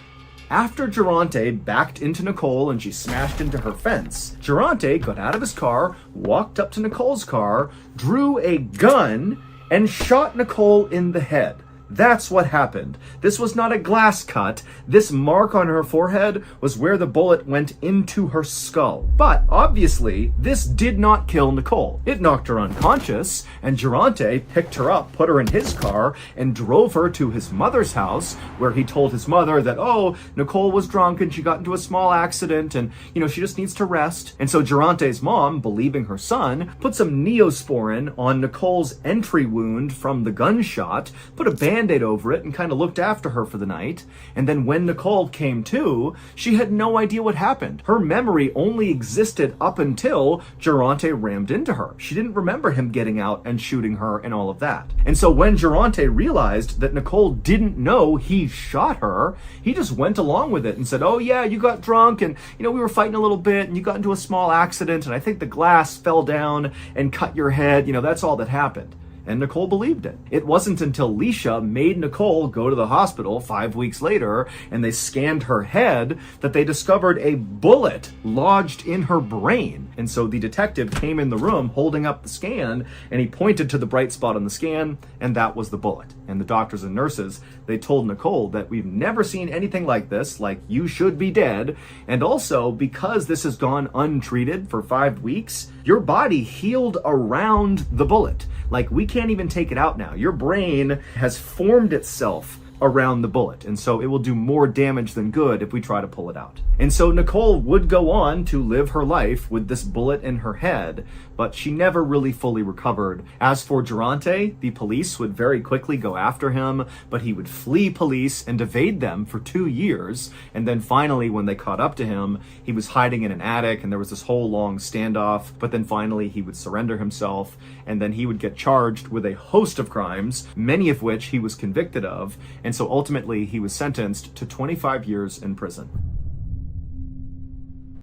After Durante backed into Nicole and she smashed into her fence, Durante got out of his car, walked up to Nicole's car, drew a gun, and shot Nicole in the head. That's what happened. This was not a glass cut. This mark on her forehead was where the bullet went into her skull. But obviously, this did not kill Nicole. It knocked her unconscious, and Durante picked her up, put her in his car, and drove her to his mother's house, where he told his mother that, oh, Nicole was drunk and she got into a small accident and, she just needs to rest. And so Durante's mom, believing her son, put some Neosporin on Nicole's entry wound from the gunshot, put a Band-Aid over it, and kind of looked after her for the night. And then when Nicole came to, she had no idea what happened. Her memory only existed up until Durante rammed into her. She didn't remember him getting out and shooting her and all of that. And so when Durante realized that Nicole didn't know he shot her, he just went along with it and said, oh yeah, you got drunk and we were fighting a little bit and you got into a small accident and I think the glass fell down and cut your head. That's all that happened. and Nicole believed it. It wasn't until Leisha made Nicole go to the hospital 5 weeks later and they scanned her head that they discovered a bullet lodged in her brain. And so the detective came in the room holding up the scan, and he pointed to the bright spot on the scan, and that was the bullet. And the doctors and nurses, they told Nicole that we've never seen anything like this, like you should be dead. And also, because this has gone untreated for 5 weeks, your body healed around the bullet. Like, we can't even take it out now. Your brain has formed itself around the bullet, and so it will do more damage than good if we try to pull it out. And so Nicole would go on to live her life with this bullet in her head, but she never really fully recovered. As for Durante, the police would very quickly go after him, but he would flee police and evade them for 2 years. And then finally, when they caught up to him, he was hiding in an attic, and there was this whole long standoff, but then finally he would surrender himself, and then he would get charged with a host of crimes, many of which he was convicted of. And so ultimately he was sentenced to 25 years in prison.